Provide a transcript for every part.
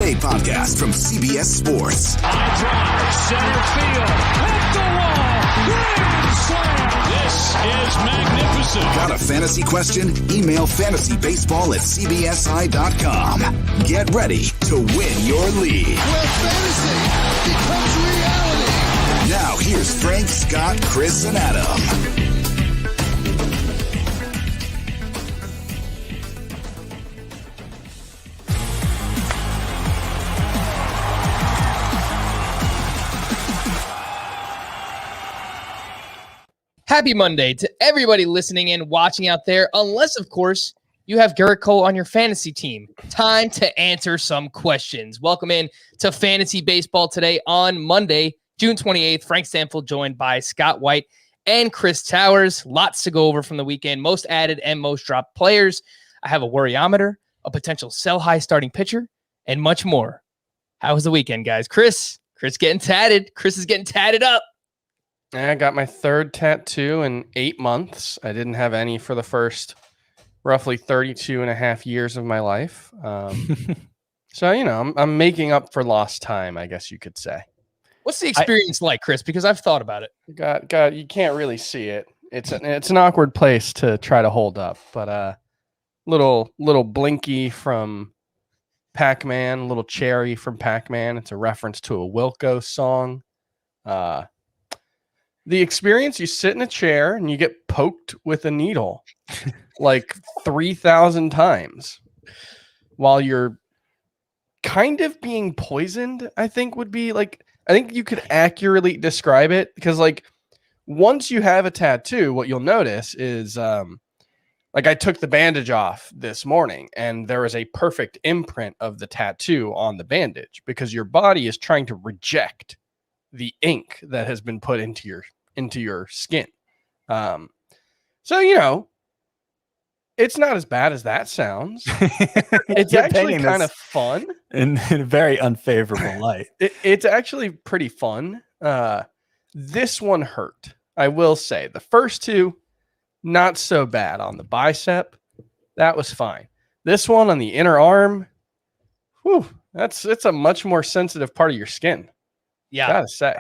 Day podcast from CBS Sports. High drive, center field, hit the wall, grand slam. This is magnificent. Got a fantasy question? Email fantasybaseball@cbsi.com. Get ready to win your league. Where fantasy becomes reality. Now here's Frank, Scott, Chris, and Adam. Happy Monday to everybody listening and watching out there, unless, of course, you have Gerrit Cole on your fantasy team. Time to answer some questions. Welcome in to Fantasy Baseball today on Monday, June 28th. Frank Stanfield joined by Scott White and Chris Towers. Lots to go over from the weekend. Most added and most dropped players. I have a worryometer, a potential sell-high starting pitcher, and much more. How was the weekend, guys? Chris getting tatted. Chris is getting tatted up. I got my third tattoo in 8 months. I didn't have any for the first roughly 32 and a half years of my life. So, I'm making up for lost time, I guess you could say. What's the experience like, Chris? Because I've thought about it. God, you can't really see it. It's an awkward place to try to hold up, but little Blinky from Pac-Man, little Cherry from Pac-Man. It's a reference to a Wilco song. The experience, you sit in a chair and you get poked with a needle like 3,000 times while you're kind of being poisoned, I think would be like, I think you could accurately describe it because like once you have a tattoo, what you'll notice is like I took the bandage off this morning and there is a perfect imprint of the tattoo on the bandage because your body is trying to reject the ink that has been put into your skin. So, it's not as bad as that sounds. It's actually kind of fun. In a very unfavorable light. It's actually pretty fun. This one hurt, I will say. The first two, not so bad. On the bicep, that was fine. This one on the inner arm, it's a much more sensitive part of your skin. Yeah. Gotta say.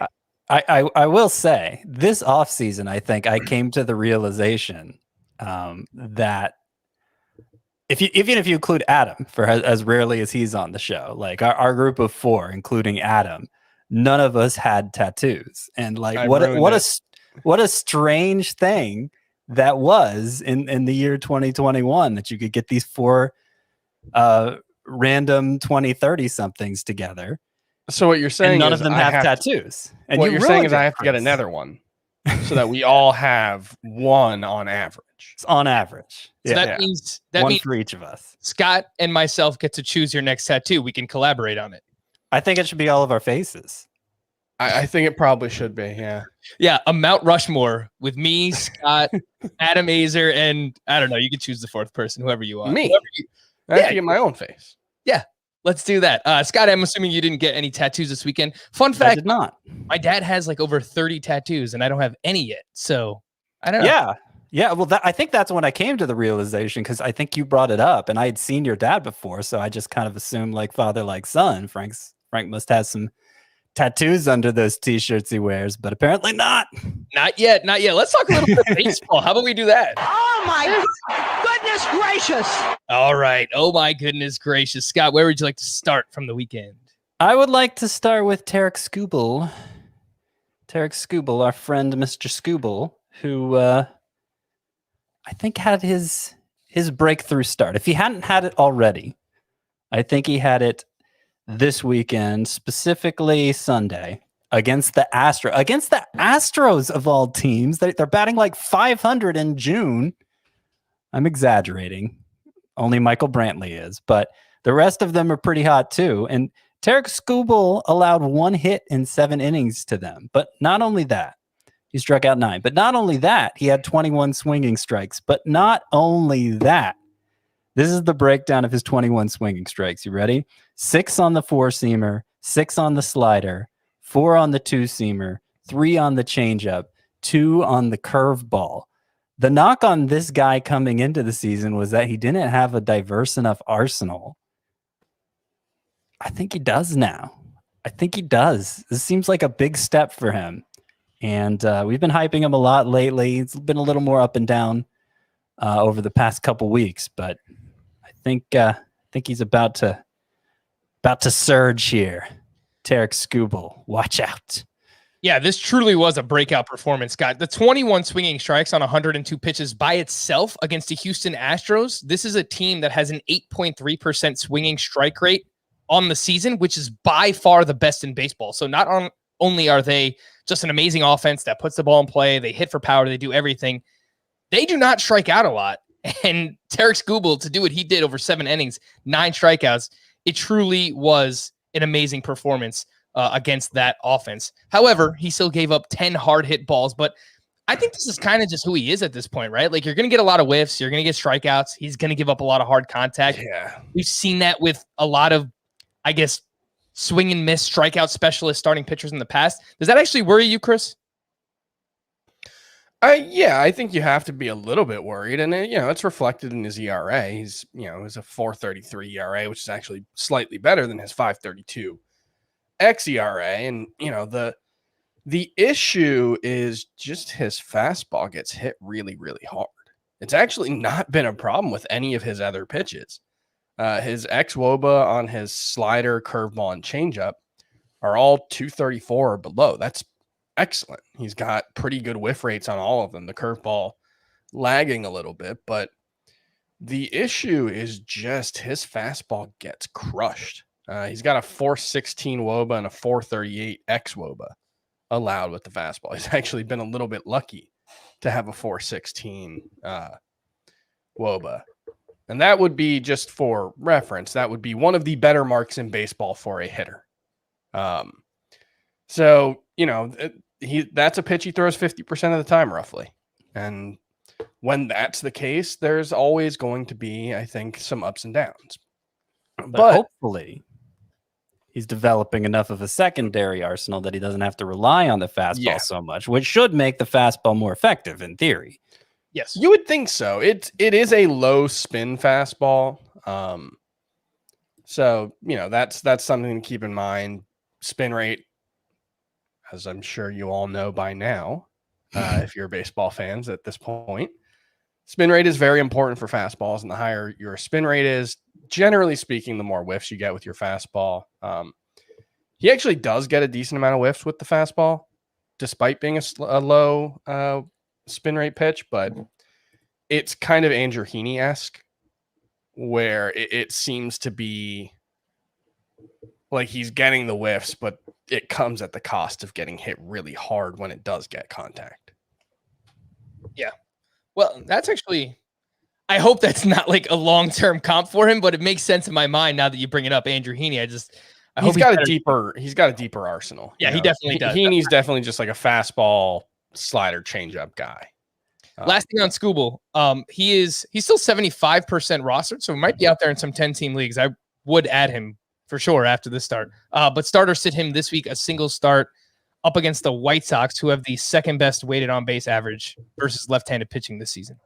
I will say this offseason, I think I came to the realization that even if you include Adam for as rarely as he's on the show, like our group of four, including Adam, none of us had tattoos. And like what a strange thing that was in the year 2021 that you could get these four random 20-30 somethings together. So what you're saying and none is of them have tattoos. And what you're saying is I have to get another one so that we all have one on average. It's on average. So that means one for each of us. Scott and myself get to choose your next tattoo. We can collaborate on it. I think it should be all of our faces. I think it probably should be, yeah. Yeah, a Mount Rushmore with me, Scott, Adam Azer, and I don't know, you can choose the fourth person, whoever you want. Me. I have to get my own face. Yeah. Let's do that. Scott, I'm assuming you didn't get any tattoos this weekend. Fun fact. I did not. My dad has like over 30 tattoos and I don't have any yet. So I don't know. Yeah. Yeah. Well, I think that's when I came to the realization because I think you brought it up and I had seen your dad before. So I just kind of assumed like father, like son. Frank must have some tattoos under those t-shirts he wears, but apparently not. Not yet. Let's talk a little bit of baseball. How about we do that? Oh my goodness gracious. All right. Oh my goodness gracious. Scott, where would you like to start from the weekend? I would like to start with Tarik Skubal. Tarik Skubal, our friend Mr. Skubal, who I think had his breakthrough start. If he hadn't had it already, I think he had it this weekend, specifically Sunday, against the Astros of all teams. They're batting like 500 in June. I'm exaggerating. Only Michael Brantley is, but the rest of them are pretty hot too. And Tarik Skubal allowed 1 hit in 7 innings to them. But not only that, he struck out 9. But not only that, he had 21 swinging strikes. But not only that, this is the breakdown of his 21 swinging strikes. You ready? 6 on the 4-seamer, 6 on the slider, 4 on the 2-seamer, 3 on the changeup, 2 on the curveball. The knock on this guy coming into the season was that he didn't have a diverse enough arsenal I think he does now. I think he does. This seems like a big step for him. And we've been hyping him a lot lately. It's been a little more up and down over the past couple weeks, but I think he's about to surge here. Tarik Skubal, watch out. Yeah, this truly was a breakout performance, Scott. The 21 swinging strikes on 102 pitches by itself against the Houston Astros. This is a team that has an 8.3% swinging strike rate on the season, which is by far the best in baseball. So not only are they just an amazing offense that puts the ball in play, they hit for power, they do everything. They do not strike out a lot. And Tarik Skubal, to do what he did over 7 innings, 9 strikeouts, it truly was an amazing performance against that offense. However, he still gave up 10 hard hit balls, but I think this is kind of just who he is at this point, right? Like, you're going to get a lot of whiffs. You're going to get strikeouts. He's going to give up a lot of hard contact. Yeah. We've seen that with a lot of, I guess, swing and miss strikeout specialist starting pitchers in the past. Does that actually worry you, Chris? Yeah, I think you have to be a little bit worried, and it's reflected in his ERA. He's it's a 4.33 ERA, which is actually slightly better than his 5.32 xERA. And the issue is just his fastball gets hit really, really hard. It's actually not been a problem with any of his other pitches. His xWOBA on his slider, curveball, and changeup are all 234 or below. That's excellent. He's got pretty good whiff rates on all of them. The curveball lagging a little bit, but the issue is just his fastball gets crushed. He's got a 416 WOBA and a 438 xWOBA allowed with the fastball. He's actually been a little bit lucky to have a 416 WOBA. And that would be, just for reference, that would be one of the better marks in baseball for a hitter. So, that's a pitch he throws 50% of the time, roughly. And when that's the case, there's always going to be, I think, some ups and downs. But hopefully he's developing enough of a secondary arsenal that he doesn't have to rely on the fastball so much, which should make the fastball more effective in theory. Yes, you would think so. It is a low spin fastball. So, that's something to keep in mind. Spin rate, as I'm sure you all know by now, if you're baseball fans at this point, spin rate is very important for fastballs, and the higher your spin rate is, generally speaking, the more whiffs you get with your fastball. He actually does get a decent amount of whiffs with the fastball, despite being a low spin rate pitch, but it's kind of Andrew Heaney-esque, where it seems to be like he's getting the whiffs, but it comes at the cost of getting hit really hard when it does get contact. Yeah. Well, that's actually, I hope that's not like a long-term comp for him, but it makes sense in my mind now that you bring it up, Andrew Heaney. He's got a deeper arsenal. Yeah, he definitely does. Heaney's definitely just like a fastball, slider, changeup guy. Last thing on Skubal, he's still 75% rostered, so he might be out there in some 10-team leagues. I would add him for sure after this start. But starters sit him this week, a single start up against the White Sox, who have the second best weighted on base average versus left-handed pitching this season.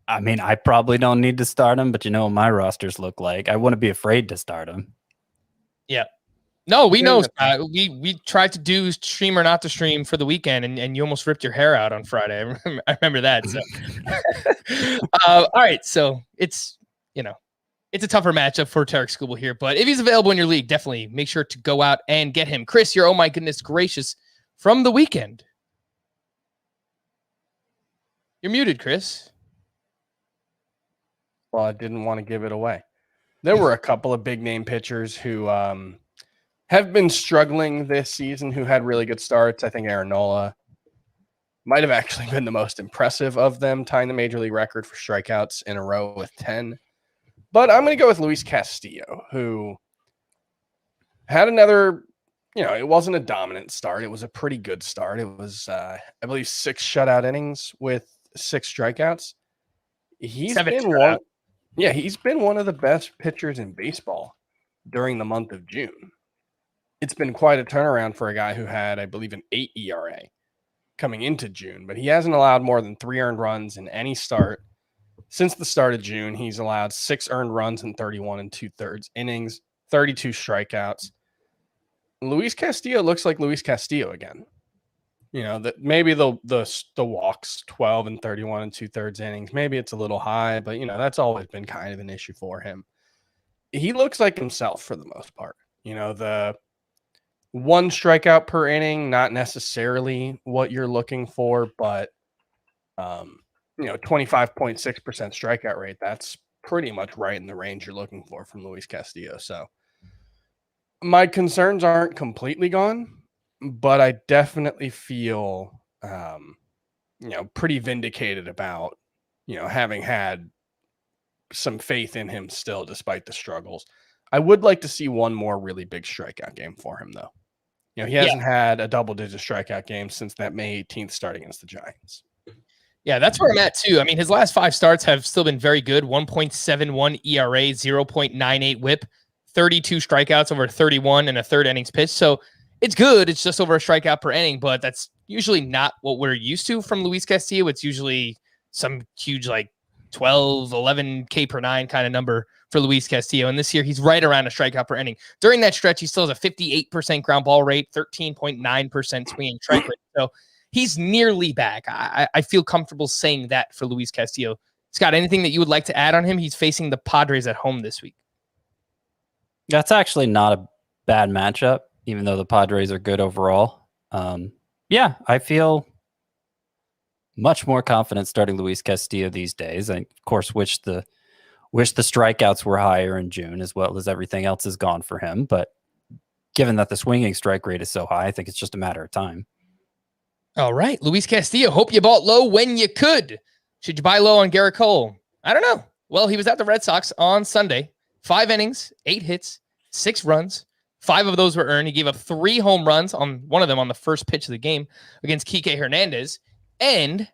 I mean, I probably don't need to start him, but you know what my rosters look like. I wouldn't be afraid to start him. Yeah. No, we know. We tried to do stream or not to stream for the weekend, and you almost ripped your hair out on Friday. I remember that. So. All right, so it's a tougher matchup for Tarik Skubal here, but if he's available in your league, definitely make sure to go out and get him. Chris, you're, oh my goodness gracious, from the weekend. You're muted, Chris. Well, I didn't want to give it away. There were a couple of big name pitchers who have been struggling this season, who had really good starts. I think Aaron Nola might have actually been the most impressive of them, tying the major league record for strikeouts in a row with 10. But I'm going to go with Luis Castillo, who had another, it wasn't a dominant start. It was a pretty good start. It was, I believe, 6 shutout innings with 6 strikeouts. He's been one of the best pitchers in baseball during the month of June. It's been quite a turnaround for a guy who had, I believe, an 8 ERA coming into June, but he hasn't allowed more than 3 earned runs in any start. Since the start of June, he's allowed 6 earned runs in 31 2/3 innings. 32 strikeouts. Luis Castillo looks like Luis Castillo again. That maybe the walks 12 and 31 and 2/3 innings. Maybe it's a little high, but that's always been kind of an issue for him. He looks like himself for the most part. The 1 strikeout per inning, not necessarily what you're looking for, but 25.6% strikeout rate. That's pretty much right in the range you're looking for from Luis Castillo. So my concerns aren't completely gone, but I definitely feel, pretty vindicated about, having had some faith in him still, despite the struggles. I would like to see one more really big strikeout game for him, though. He hasn't had a double-digit strikeout game since that May 18th start against the Giants. Yeah, that's where I'm at, too. I mean, his last 5 starts have still been very good. 1.71 ERA, 0.98 whip, 32 strikeouts over 31 and a third innings pitch. So it's good. It's just over a strikeout per inning, but that's usually not what we're used to from Luis Castillo. It's usually some huge, 12, 11 K per 9 kind of number for Luis Castillo. And this year, he's right around a strikeout per inning. During that stretch, he still has a 58% ground ball rate, 13.9% swinging strike rate. So he's nearly back. I feel comfortable saying that for Luis Castillo. Scott, anything that you would like to add on him? He's facing the Padres at home this week. That's actually not a bad matchup, even though the Padres are good overall. Yeah, I feel much more confident starting Luis Castillo these days. I, of course, wish the strikeouts were higher in June, as well as everything else is gone for him. But given that the swinging strike rate is so high, I think it's just a matter of time. All right, Luis Castillo, hope you bought low when you could. Should you buy low on Gerrit Cole? I don't know. Well, he was at the Red Sox on Sunday. 5 innings, 8 hits, 6 runs. 5 of those were earned. He gave up 3 home runs, on one of them on the first pitch of the game against Kike Hernandez. And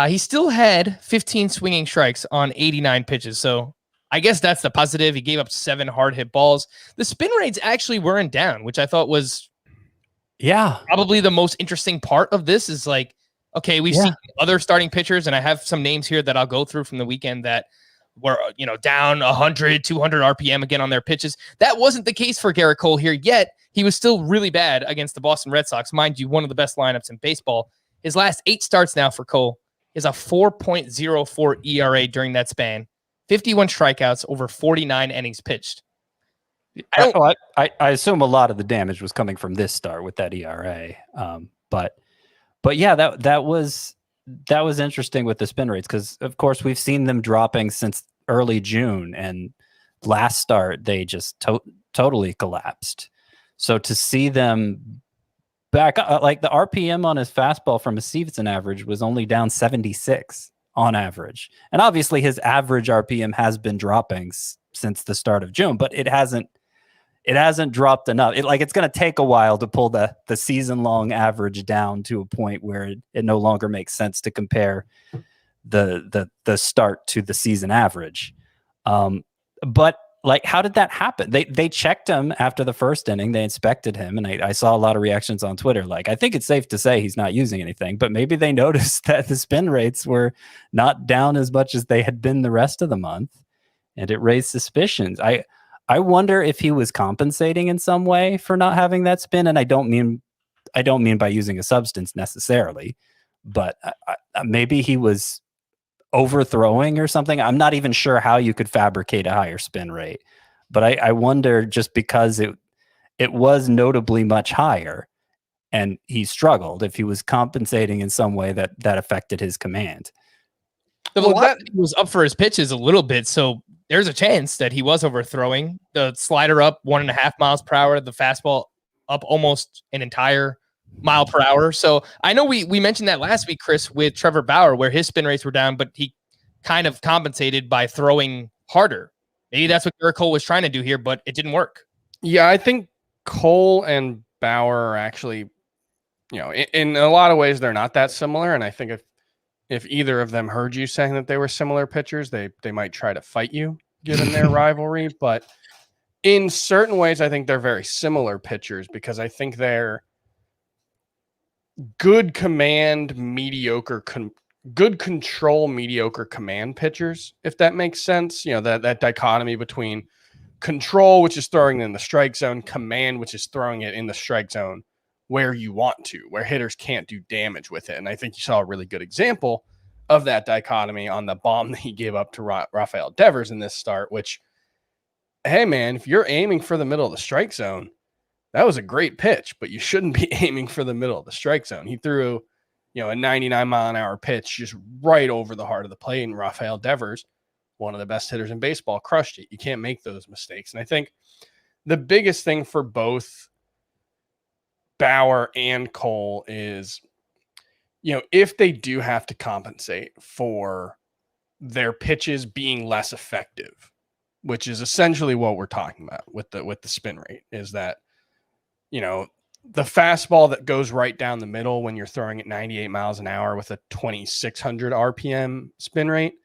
he still had 15 swinging strikes on 89 pitches. So I guess that's the positive. He gave up 7 hard hit balls. The spin rates actually weren't down, which I thought was probably the most interesting part of this is okay, we've seen other starting pitchers, and I have some names here that I'll go through from the weekend that were, down 100, 200 RPM again on their pitches. That wasn't the case for Gerrit Cole here, yet he was still really bad against the Boston Red Sox. Mind you, one of the best lineups in baseball. His last 8 starts now for Cole is a 4.04 ERA during that span, 51 strikeouts over 49 innings pitched. I assume a lot of the damage was coming from this start with that ERA. But yeah, that was interesting with the spin rates, because of course we've seen them dropping since early June, and last start they just totally collapsed. So to see them back, the RPM on his fastball from a season average was only down 76 on average, and obviously his average RPM has been dropping since the start of June, but it hasn't dropped enough. It's going to take a while to pull the season-long average down to a point where it no longer makes sense to compare the start to the season average. But how did that happen? They checked him after the first inning. They inspected him, and I saw a lot of reactions on Twitter. I think it's safe to say he's not using anything, but maybe they noticed that the spin rates were not down as much as they had been the rest of the month, and it raised suspicions. I wonder if he was compensating in some way for not having that spin, and I don't mean by using a substance necessarily, but maybe he was overthrowing or something. I'm not even sure how you could fabricate a higher spin rate, but I wonder, just because it was notably much higher and he struggled, if he was compensating in some way that affected his command. The velocity was up for his pitches a little bit, so there's a chance that he was overthrowing. The slider up 1.5 miles per hour, the fastball up almost an entire mile per hour. So I know we mentioned that last week, Chris, with Trevor Bauer, where his spin rates were down, but he kind of compensated by throwing harder. Maybe that's what Gerrit Cole was trying to do here, but it didn't work. Yeah, I think Cole and Bauer are actually, in a lot of ways, they're not that similar. And I think if either of them heard you saying that they were similar pitchers, they might try to fight you, given their rivalry. But in certain ways, I think they're very similar pitchers, because I think they're good command, good control, mediocre command pitchers, if that makes sense. That dichotomy between control, which is throwing it in the strike zone, command, which is throwing it in the strike zone where you want to, where hitters can't do damage with it. And I think you saw a really good example of that dichotomy on the bomb that he gave up to Rafael Devers in this start, which, hey, man, if you're aiming for the middle of the strike zone, that was a great pitch, but you shouldn't be aiming for the middle of the strike zone. He threw, a 99-mile-an-hour pitch just right over the heart of the plate, and Rafael Devers, one of the best hitters in baseball, crushed it. You can't make those mistakes. And I think the biggest thing for both Bauer and Cole is, if they do have to compensate for their pitches being less effective, which is essentially what we're talking about with the spin rate, is that, the fastball that goes right down the middle when you're throwing at 98 miles an hour with a 2,600 RPM spin rate,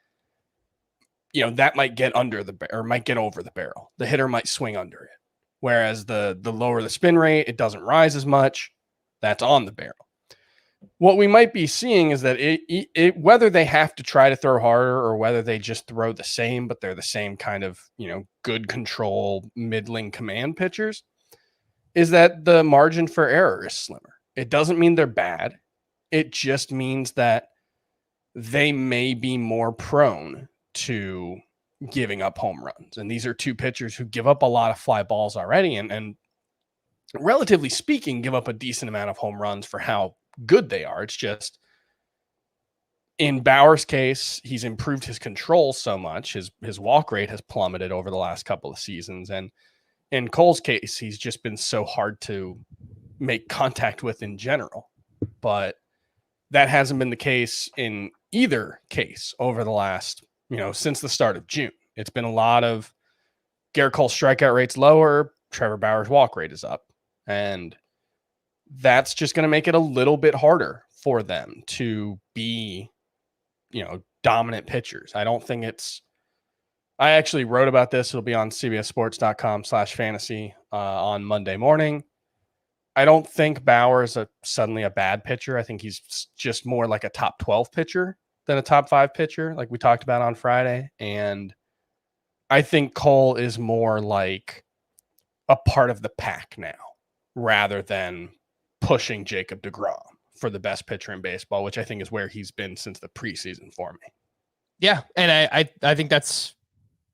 that might get might get over the barrel. The hitter might swing under it. Whereas the lower the spin rate, it doesn't rise as much. That's on the barrel. What we might be seeing is that it whether they have to try to throw harder or whether they just throw the same, but they're the same kind of, good control, middling command pitchers, is that the margin for error is slimmer. It doesn't mean they're bad. It just means that they may be more prone to giving up home runs. And these are two pitchers who give up a lot of fly balls already and relatively speaking, give up a decent amount of home runs for how good they are. It's just in Bauer's case, he's improved his control so much. His walk rate has plummeted over the last couple of seasons. And in Cole's case, he's just been so hard to make contact with in general. But that hasn't been the case in either case over the last, since the start of June. It's been a lot of Gerrit Cole's strikeout rate's lower, Trevor Bauer's walk rate is up. And that's just going to make it a little bit harder for them to be, dominant pitchers. I don't think I actually wrote about this. It'll be on cbssports.com/fantasy on Monday morning. I don't think Bauer is suddenly a bad pitcher. I think he's just more like a top 12 pitcher than a top 5 pitcher, like we talked about on Friday. And I think Cole is more like a part of the pack now, rather than pushing Jacob deGrom for the best pitcher in baseball, which I think is where he's been since the preseason for me. Yeah, and I think that's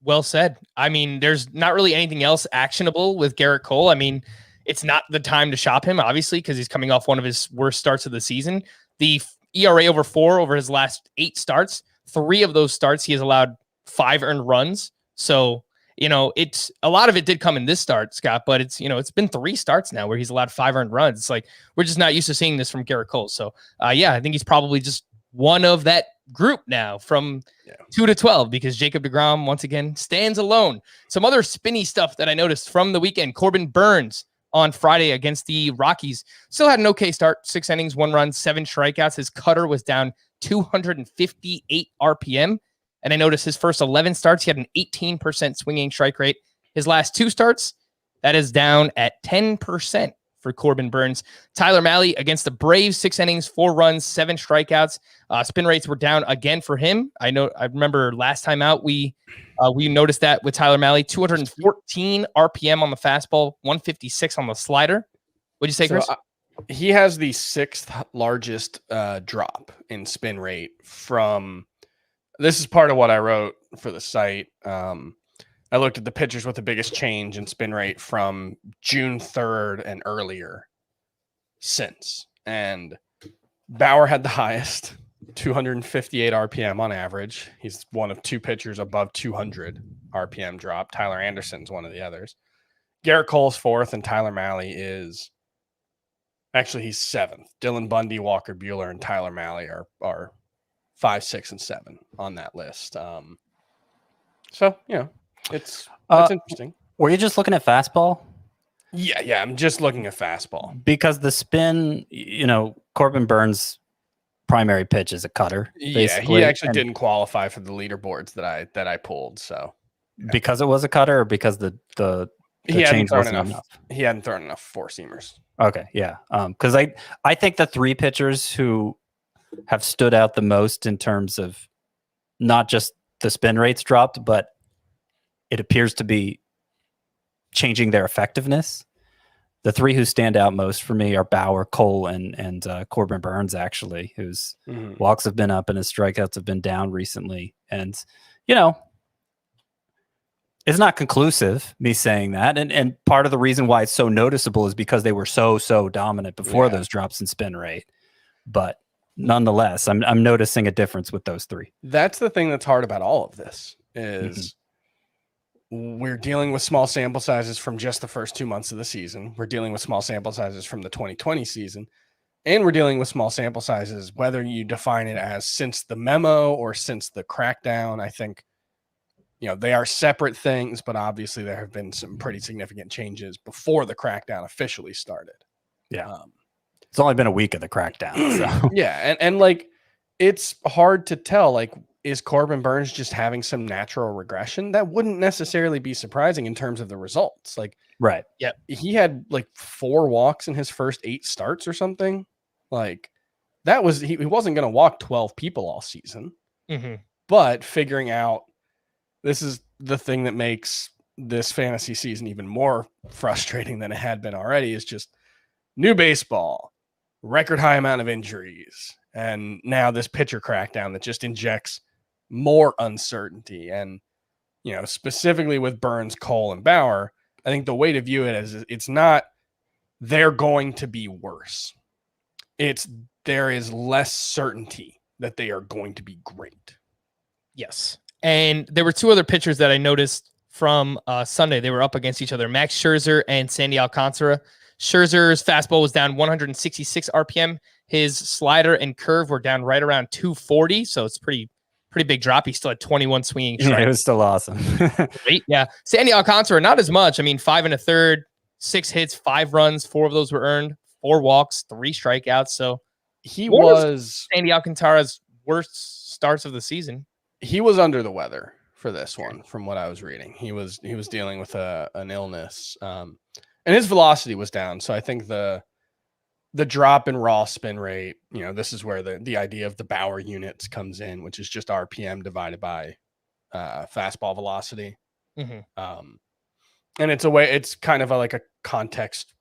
well said. I mean, there's not really anything else actionable with Gerrit Cole. I mean, it's not the time to shop him, obviously, because he's coming off one of his worst starts of the season. The ERA over 4 over his last 8 starts, 3 of those starts he has allowed 5 earned runs. So, it's a lot of it did come in this start, Scott, but it's been 3 starts now where he's allowed 5 earned runs. It's like we're just not used to seeing this from Gerrit Cole. So, I think he's probably just one of that group now from 2 to 12, because Jacob deGrom once again stands alone. Some other spinny stuff that I noticed from the weekend: Corbin Burns on Friday against the Rockies still had an okay start, 6 innings, 1 run, 7 strikeouts. His cutter was down 258 RPM. And I noticed his first 11 starts, he had an 18% swinging strike rate. His last 2 starts, that is down at 10% for Corbin Burns. Tyler Mahle against the Braves, 6 innings, 4 runs, 7 strikeouts. Spin rates were down again for him. I remember last time out, we noticed that with Tyler Mahle, 214 RPM on the fastball, 156 on the slider. What'd you say, Chris? He has the 6th largest drop in spin rate from. This is part of what I wrote for the site. I looked at the pitchers with the biggest change in spin rate from June 3rd and earlier since. And Bauer had the highest, 258 RPM on average. He's one of 2 pitchers above 200 RPM drop. Tyler Anderson's one of the others. Gerrit Cole's 4th, and Tyler Mahle is actually he's 7th. Dylan Bundy, Walker Buehler, and Tyler Mahle are 5, 6, and 7 on that list. So it's interesting. Were you just looking at fastball? Yeah, I'm just looking at fastball because the spin, Corbin Burns' primary pitch is a cutter. Yeah, he actually didn't qualify for the leaderboards that I pulled. So because it was a cutter, or because the change wasn't enough? He hadn't thrown enough 4-seamers. Okay, yeah. Because I think the 3 pitchers who have stood out the most in terms of not just the spin rates dropped, but it appears to be changing their effectiveness. The three who stand out most for me are Bauer, Cole, and Corbin Burns, actually, whose walks have been up and his strikeouts have been down recently. And, it's not conclusive, me saying that. And part of the reason why it's so noticeable is because they were so dominant before those drops in spin rate. But nonetheless, I'm noticing a difference with those three. That's the thing that's hard about all of this is we're dealing with small sample sizes from just the first 2 months of the season. We're dealing with small sample sizes from the 2020 season. And we're dealing with small sample sizes, whether you define it as since the memo or since the crackdown. I think, they are separate things, but obviously there have been some pretty significant changes before the crackdown officially started. Yeah. It's only been a week of the crackdown. So. Yeah. And like, it's hard to tell, like, is Corbin Burns just having some natural regression? That wouldn't necessarily be surprising in terms of the results. Like, right. Yeah. He had like 4 walks in his first 8 starts or something. Like that was, he wasn't going to walk 12 people all season, but figuring out this is the thing that makes this fantasy season even more frustrating than it had been already is just new baseball, record high amount of injuries. And now this pitcher crackdown that just injects more uncertainty. And, specifically with Burns, Cole, and Bauer, I think the way to view it is it's not they're going to be worse. There is less certainty that they are going to be great. Yes. And there were 2 other pitchers that I noticed from Sunday. They were up against each other, Max Scherzer and Sandy Alcantara. Scherzer's fastball was down 166 RPM. His slider and curve were down right around 240. So it's pretty big drop. He still had 21 swinging strikes. Yeah, it was still awesome. Great. Yeah. Sandy Alcantara, not as much. I mean, 5 1/3, 6 hits, 5 runs, 4 of those were earned, 4 walks, 3 strikeouts. So he was Sandy Alcantara's worst starts of the season. He was under the weather for this one, from what I was reading. He was dealing with an illness, and his velocity was down. So I think the drop in raw spin rate, this is where the idea of the Bauer units comes in, which is just RPM divided by fastball velocity. And it's kind of like a context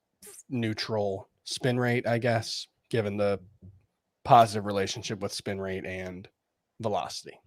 neutral spin rate, I guess, given the positive relationship with spin rate and velocity.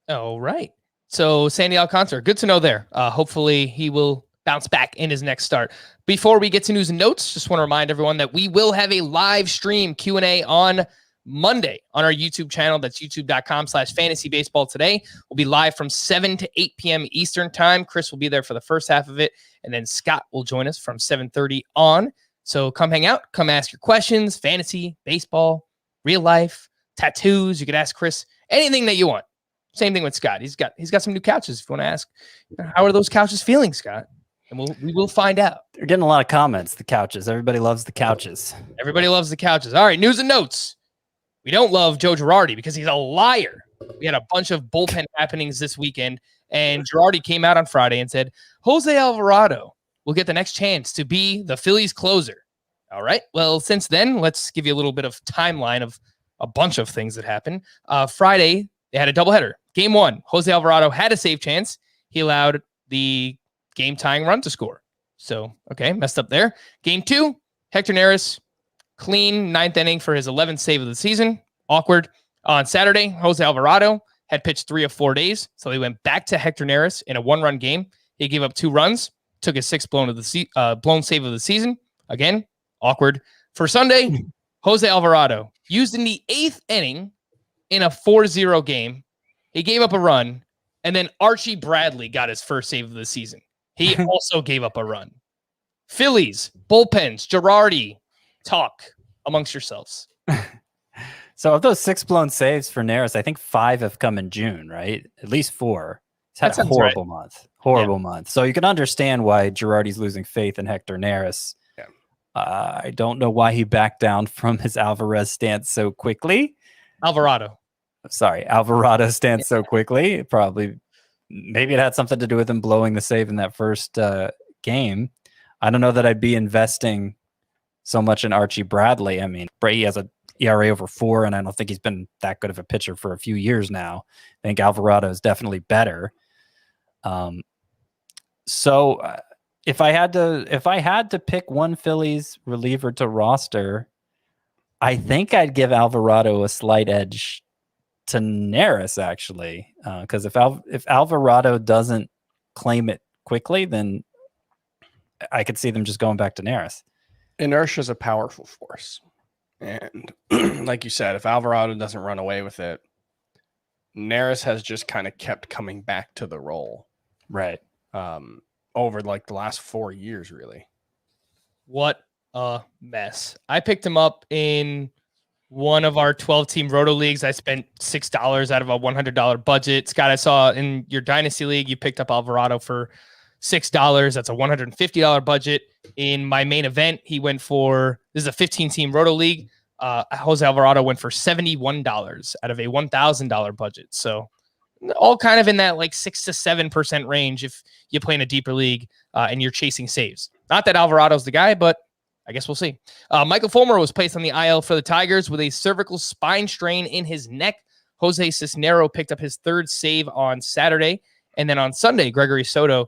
All right. So Sandy Alcantara, good to know there. Hopefully he will bounce back in his next start. Before we get to news and notes, just want to remind everyone that we will have a live stream Q&A on Monday on our YouTube channel. That's youtube.com/fantasybaseball today. We'll be live from 7 to 8 p.m. Eastern time. Chris will be there for the first half of it. And then Scott will join us from 7:30 on. So come hang out, come ask your questions, fantasy, baseball, real life, tattoos. You could ask Chris anything that you want. Same thing with Scott. He's got some new couches. If you want to ask, how are those couches feeling, Scott? And we will find out. They're getting a lot of comments, the couches. Everybody loves the couches. Everybody loves the couches. All right, news and notes. We don't love Joe Girardi because he's a liar. We had a bunch of bullpen happenings this weekend, and Girardi came out on Friday and said, Jose Alvarado will get the next chance to be the Phillies closer. All right, well, since then, let's give you a little bit of timeline of a bunch of things that happened. Friday, they had a doubleheader. Game 1, Jose Alvarado had a save chance. He allowed the game-tying run to score. So, okay, messed up there. Game 2, Hector Neris, clean 9th inning for his 11th save of the season. Awkward. On Saturday, Jose Alvarado had pitched 3 of 4 days, so he went back to Hector Neris in a 1-run game. He gave up 2 runs, took his 6th blown save of the season. Again, awkward. For Sunday, Jose Alvarado used in the 8th inning in a 4-0 game. He gave up a run, and then Archie Bradley got his first save of the season. He also gave up a run. Phillies, bullpens, Girardi, talk amongst yourselves. So of those 6 blown saves for Neris, I think 5 have come in June, right? At least 4. He's had a horrible month. Horrible month. So you can understand why Girardi's losing faith in Hector Neris. Yeah. I don't know why he backed down from his Alvarado stance so quickly. Alvarado stance so quickly. Maybe it had something to do with him blowing the save in that first game. I don't know that I'd be investing so much in Archie Bradley. I mean, Brady has a ERA over 4, and I don't think he's been that good of a pitcher for a few years now. I think Alvarado is definitely better. if I had to pick one Phillies reliever to roster, I think I'd give Alvarado a slight edge to Neris, actually, because if Alvarado doesn't claim it quickly, then I could see them just going back to Neris. Inertia is a powerful force, and like you said, if Alvarado doesn't run away with it, Neris has just kind of kept coming back to the role, right? Over like the last 4 years, really. What a mess. I picked him up in one of our 12-team roto leagues. I spent $6 out of a $100 budget. Scott, I saw in your dynasty league, you picked up Alvarado for $6. That's a $150 budget. In my main event, he went for, this is a 15-team roto league. Jose Alvarado went for $71 out of a $1,000 budget. So all kind of in that like 6 to 7% range if you play in a deeper league and you're chasing saves. Not that Alvarado's the guy, but I guess we'll see. Michael Fulmer was placed on the IL for the Tigers with a cervical spine strain in his neck. Jose Cisnero picked up his third save on Saturday. And then on Sunday, Gregory Soto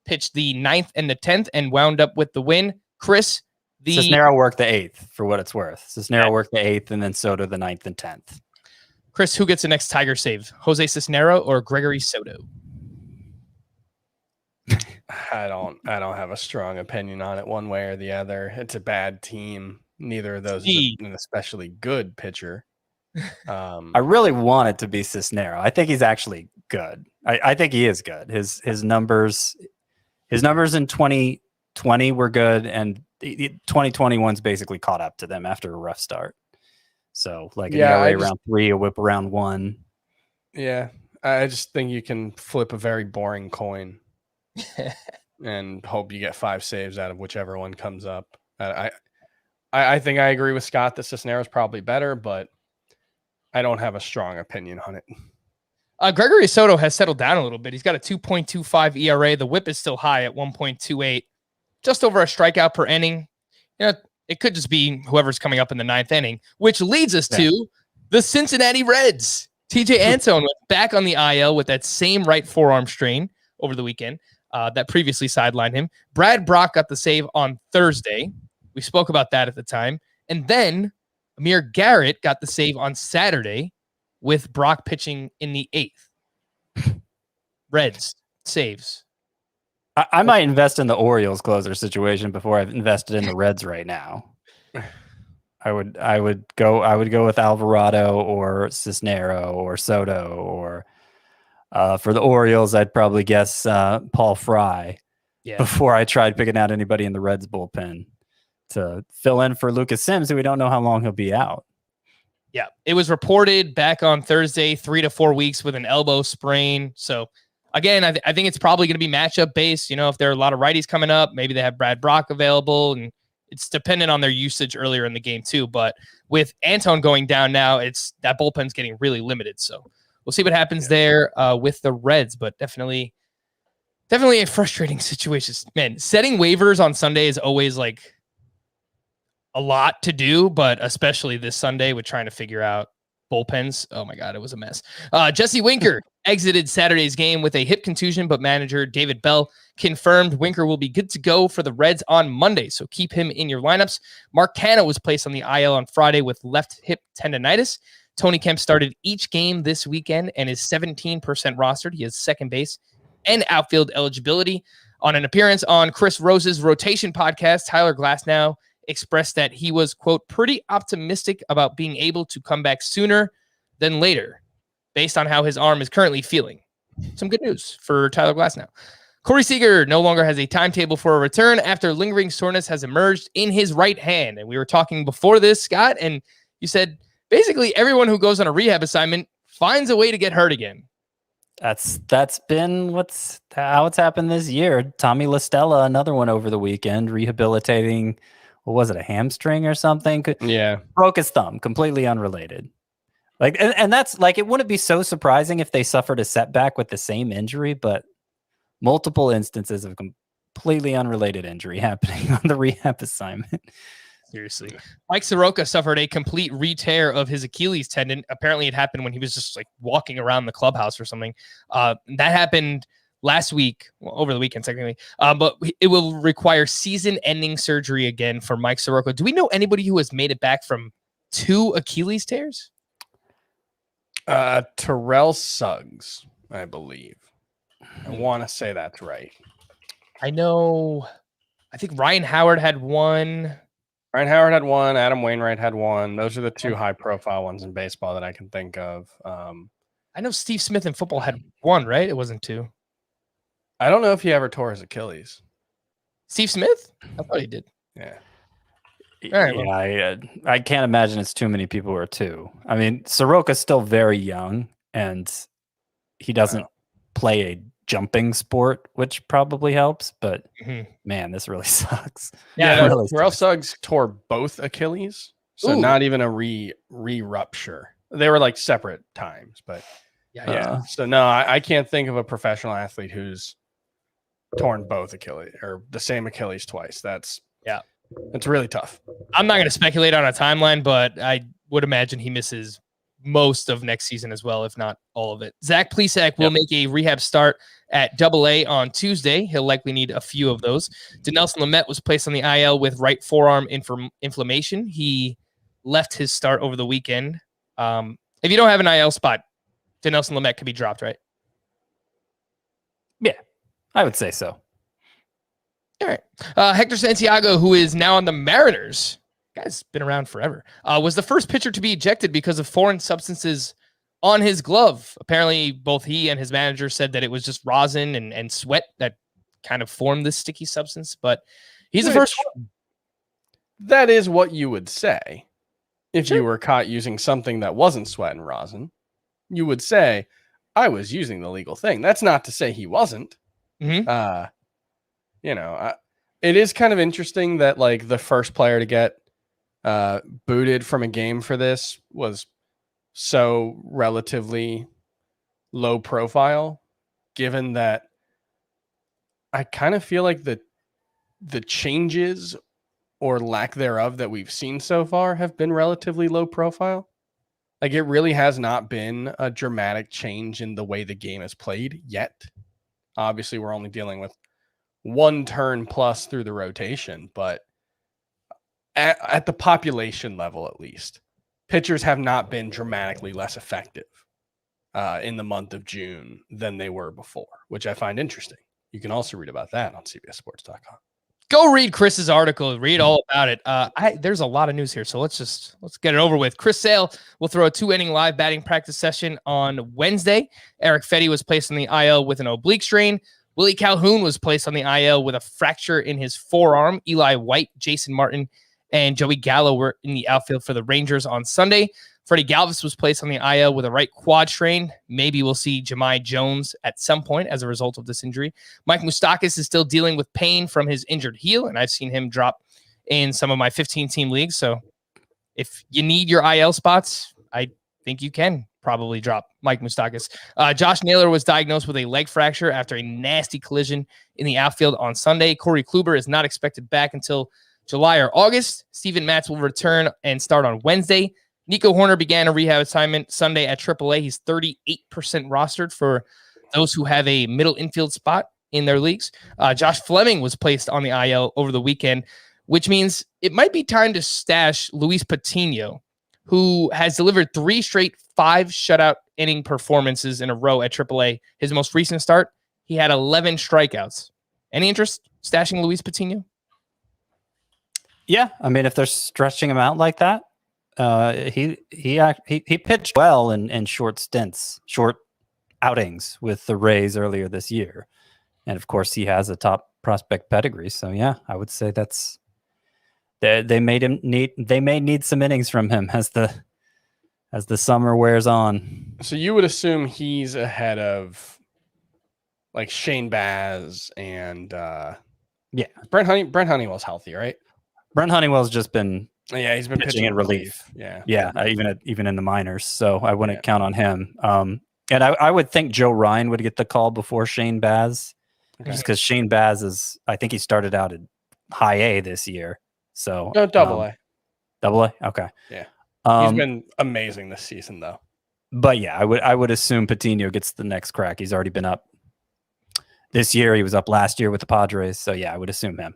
pitched the 9th and the 10th and wound up with the win. Chris, Cisnero worked the 8th for what it's worth. Cisnero worked the 8th and then Soto the 9th and 10th. Chris, who gets the next Tiger save? Jose Cisnero or Gregory Soto? I don't have a strong opinion on it one way or the other. It's a bad team. Neither of those is an especially good pitcher. I really want it to be Cisnero. I think he's actually good. I think he is good. His numbers in 2020 were good, and 2021's basically caught up to them after a rough start. So like an ERA around 3, a whip around 1. Yeah, I just think you can flip a very boring coin and hope you get 5 saves out of whichever one comes up. I think I agree with Scott that Cisnero is probably better, but I don't have a strong opinion on it. Gregory Soto has settled down a little bit. He's got a 2.25 ERA. The whip is still high at 1.28, just over a strikeout per inning. You know, it could just be whoever's coming up in the 9th inning, which leads us to the Cincinnati Reds. TJ Antone went back on the IL with that same right forearm strain over the weekend that previously sidelined him. Brad Brock got the save on Thursday. We spoke about that at the time. And then Amir Garrett got the save on Saturday with Brock pitching in the 8th. Reds saves. I might invest in the Orioles closer situation before I've invested in the Reds right now. I would go with Alvarado or Cisnero or Soto, or for the Orioles, I'd probably guess Paul Fry before I tried picking out anybody in the Reds bullpen to fill in for Lucas Sims, who we don't know how long he'll be out. Yeah, it was reported back on Thursday, 3 to 4 weeks with an elbow sprain. So again, I think it's probably going to be matchup based. You know, if there are a lot of righties coming up, maybe they have Brad Brock available, and it's dependent on their usage earlier in the game too. But with Antone going down now, it's that bullpen's getting really limited. So we'll see what happens there with the Reds, but definitely a frustrating situation. Man, setting waivers on Sunday is always like a lot to do, but especially this Sunday with trying to figure out bullpens. Oh my God, it was a mess. Jesse Winker exited Saturday's game with a hip contusion, but manager David Bell confirmed Winker will be good to go for the Reds on Monday, so keep him in your lineups. Mark Canha was placed on the IL on Friday with left hip tendonitis. Tony Kemp started each game this weekend and is 17% rostered. He has second base and outfield eligibility. On an appearance on Chris Rose's rotation podcast, Tyler Glasnow expressed that he was, quote, pretty optimistic about being able to come back sooner than later based on how his arm is currently feeling. Some good news for Tyler Glasnow. Corey Seager no longer has a timetable for a return after lingering soreness has emerged in his right hand. And we were talking before this, Scott, and you said basically everyone who goes on a rehab assignment finds a way to get hurt again. That's been how it's happened this year. Tommy LaStella, another one over the weekend, rehabilitating, what was it, a hamstring or something? Yeah. Broke his thumb, completely unrelated. Like, and that's like, it wouldn't be so surprising if they suffered a setback with the same injury, but multiple instances of completely unrelated injury happening on the rehab assignment. Seriously. Mike Soroka suffered a complete re-tear of his Achilles tendon. Apparently it happened when he was just like walking around the clubhouse or something. That happened last week, well, over the weekend technically, but it will require season-ending surgery again for Mike Soroka. Do we know anybody who has made it back from 2 Achilles tears? Terrell Suggs, I believe. I want to say that's right. I think Ryan Howard had one. Ryan Howard had one. Adam Wainwright had one. Those are the 2 high-profile ones in baseball that I can think of. I know Steve Smith in football had one, right? It wasn't 2. I don't know if he ever tore his Achilles. Steve Smith? I thought he did. Yeah. All right, well. Yeah, I can't imagine it's too many people who are 2. I mean, Soroka's still very young, and he doesn't play a jumping sport, which probably helps. But man, this really sucks. Yeah, really Terrell Suggs tore both Achilles, so not even a re-rupture. They were like separate times, but yeah. So no, I can't think of a professional athlete who's torn both Achilles or the same Achilles twice. It's really tough. I'm not going to speculate on a timeline, but I would imagine he misses most of next season as well, if not all of it. Zach Plesac will make a rehab start at AA on Tuesday. He'll likely need a few of those. Dinelson Lamet was placed on the IL with right forearm inflammation. He left his start over the weekend. If you don't have an IL spot, Dinelson Lamet could be dropped, right? Yeah, I would say so. All right. Hector Santiago, who is now on the Mariners, guy's been around forever, was the first pitcher to be ejected because of foreign substances on his glove. Apparently, both he and his manager said that it was just rosin and sweat that kind of formed this sticky substance, but he's the first one. That is what you would say if you were caught using something that wasn't sweat and rosin. You would say, I was using the legal thing. That's not to say he wasn't. It is kind of interesting that like the first player to get booted from a game for this was so relatively low profile, given that I kind of feel like the changes or lack thereof that we've seen so far have been relatively low profile. Like it really has not been a dramatic change in the way the game is played yet. Obviously, we're only dealing with 1 turn plus through the rotation, but at the population level, at least, pitchers have not been dramatically less effective in the month of June than they were before, which I find interesting. You can also read about that on CBSSports.com. Go read Chris's article. Read all about it. There's a lot of news here, so let's get it over with. Chris Sale will throw a 2-inning live batting practice session on Wednesday. Eric Fetty was placed on the IL with an oblique strain. Willie Calhoun was placed on the IL with a fracture in his forearm. Eli White, Jason Martin, and Joey Gallo were in the outfield for the Rangers on Sunday. Freddie Galvis was placed on the IL with a right quad strain. Maybe we'll see Jahmai Jones at some point as a result of this injury. Mike Moustakas is still dealing with pain from his injured heel, and I've seen him drop in some of my 15-team leagues. So if you need your IL spots, I think you can probably drop Mike Moustakas. Josh Naylor was diagnosed with a leg fracture after a nasty collision in the outfield on Sunday. Corey Kluber is not expected back until July or August. Steven Matz will return and start on Wednesday. Nico Horner began a rehab assignment Sunday at AAA. He's 38% rostered for those who have a middle infield spot in their leagues. Josh Fleming was placed on the IL over the weekend, which means it might be time to stash Luis Patino, who has delivered 3 straight 5 shutout inning performances in a row at AAA. His most recent start, he had 11 strikeouts. Any interest stashing Luis Patino? Yeah, I mean, if they're stretching him out like that, he pitched well in short stints, short outings with the Rays earlier this year, and of course he has a top prospect pedigree. So yeah, I would say that's they may need some innings from him as the summer wears on. So you would assume he's ahead of like Shane Baz and yeah, Brent Honeywell's healthy, right? Brent Honeywell's just been he's been pitching in relief. Yeah, even in the minors. So I wouldn't count on him. And I would think Joe Ryan would get the call before Shane Baz, just because Shane Baz I think he started out at high A this year. So no, double A. Double A, okay. Yeah, he's been amazing this season though. But yeah, I would assume Patino gets the next crack. He's already been up this year. He was up last year with the Padres. So, yeah, I would assume him.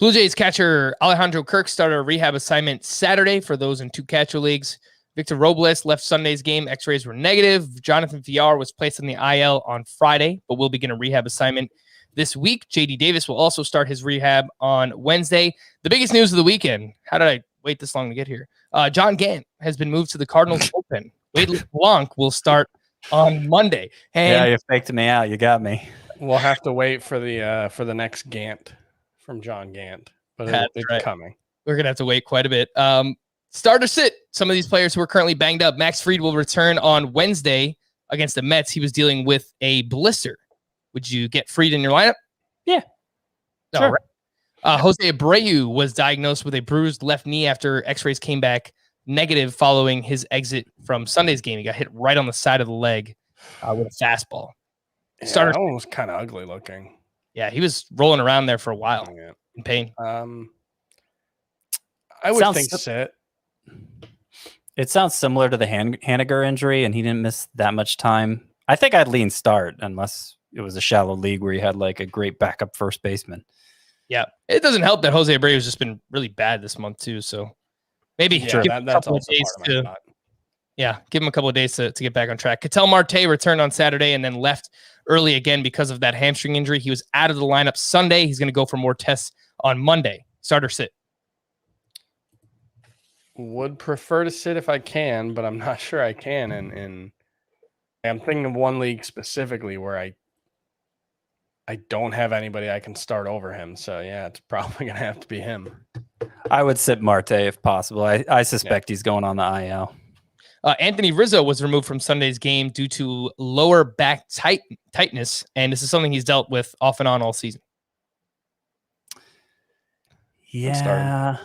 Blue Jays catcher Alejandro Kirk started a rehab assignment Saturday for those in 2 catcher leagues. Victor Robles left Sunday's game. X-rays were negative. Jonathan Villar was placed on the IL on Friday, but will begin a rehab assignment this week. JD Davis will also start his rehab on Wednesday. The biggest news of the weekend. How did I wait this long to get here? John Gant has been moved to the Cardinals bullpen. Wade LeBlanc will start on Monday. And yeah, you faked me out. You got me. We'll have to wait for the next Gant from John Gant, but it's right. coming. We're going to have to wait quite a bit. Start or sit. Some of these players who are currently banged up. Max Fried will return on Wednesday against the Mets. He was dealing with a blister. Would you get Fried in your lineup? Yeah. Sure. Right. Jose Abreu was diagnosed with a bruised left knee after X-rays came back negative following his exit from Sunday's game. He got hit right on the side of the leg with a fastball. Yeah, Starter. that one was kind of ugly looking. Yeah, he was rolling around there for a while in pain. I would think sit. It sounds similar to the Haniger injury, and he didn't miss that much time. I think I'd lean start unless it was a shallow league where you had like a great backup first baseman. Yeah, it doesn't help that Jose Abreu has just been really bad this month too. So maybe give him a couple of days to give him a couple of days to get back on track. Ketel Marte returned on Saturday and then left early again because of that hamstring injury. He was out of the lineup Sunday. He's going to go for more tests on Monday. Start or sit? Would prefer to sit if I can, but I'm not sure I can. And I'm thinking of one league specifically where I don't have anybody I can start over him. So yeah, it's probably gonna have to be him. I would sit Marte if possible. I suspect he's going on the IL. Anthony Rizzo was removed from Sunday's game due to lower back tightness, and this is something he's dealt with off and on all season. Yeah,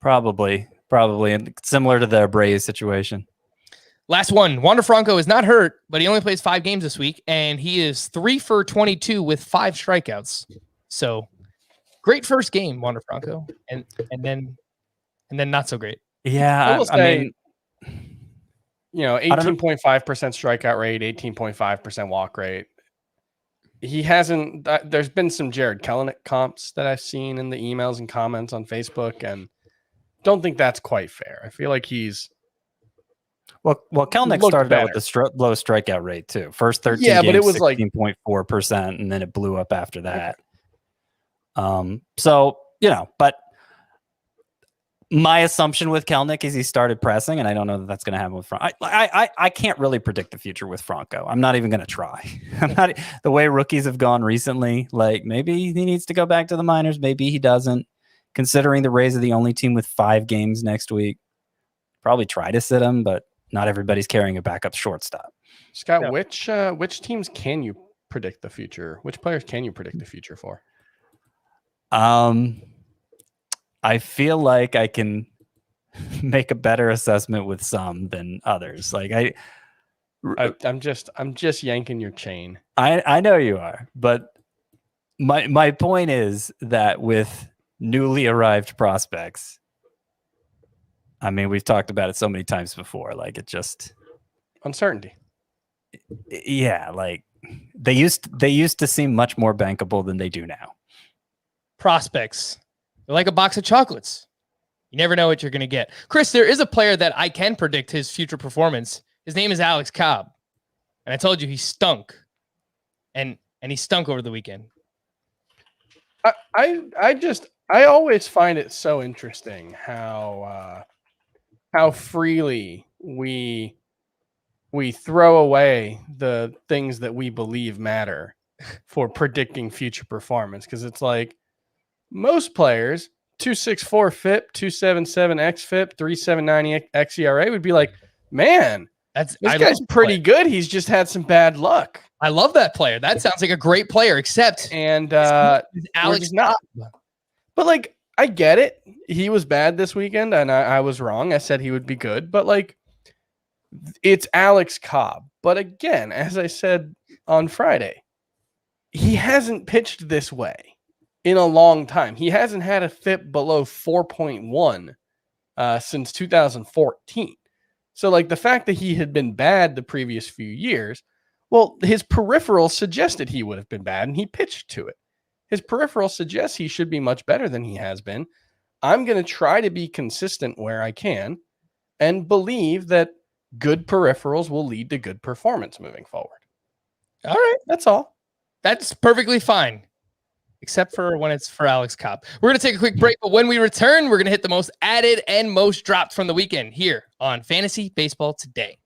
probably, and similar to the Abreu situation. Last one. Wander Franco is not hurt, but he only plays 5 games this week, and he is 3 for 22 with 5 strikeouts. So great first game, Wander Franco, and then not so great. Yeah, I mean, 18.5% strikeout rate, 18.5% walk rate. He hasn't. There's been some Jared Kelenic comps that I've seen in the emails and comments on Facebook, and don't think that's quite fair. I feel like he's. Well, Kelenic started out with the low strikeout rate too. First 13 games, but it was 16.4%, and then it blew up after that. So but my assumption with Kelenic is he started pressing, and I don't know that that's going to happen with Franco. I can't really predict the future with Franco. I'm not even going to try. I'm not the way rookies have gone recently. Like maybe he needs to go back to the minors. Maybe he doesn't. Considering the Rays are the only team with 5 games next week, probably try to sit him, but not everybody's carrying a backup shortstop. Scott, which teams can you predict the future? Which players can you predict the future for? I feel like I can make a better assessment with some than others. Like I'm just yanking your chain. I know you are, but my point is that with newly arrived prospects, I mean, we've talked about it so many times before. Like it just uncertainty. Yeah, like they used to seem much more bankable than they do now. Prospects, they're like a box of chocolates. You never know what you're going to get. Chris, there is a player that I can predict his future performance. His name is Alex Cobb, and I told you he stunk, and he stunk over the weekend. I always find it so interesting how freely we throw away the things that we believe matter for predicting future performance. Because it's like most players, 2.64 FIP, 2.77 xFIP, 3.790 xERA would be like, man, this guy's pretty good. He's just had some bad luck. I love that player. That sounds like a great player, except Alex not. But like, I get it. He was bad this weekend, and I was wrong. I said he would be good, but like, it's Alex Cobb. But again, as I said on Friday, he hasn't pitched this way in a long time. He hasn't had a FIP below 4.1 since 2014. So like the fact that he had been bad the previous few years Well, his peripheral suggested he would have been bad, and he pitched to it. His peripheral suggests he should be much better than he has been. I'm going to try to be consistent where I can and believe that good peripherals will lead to good performance moving forward. All right. That's all. That's perfectly fine, except for when it's for Alex Cobb. We're going to take a quick break, but when we return, we're going to hit the most added and most dropped from the weekend here on Fantasy Baseball Today.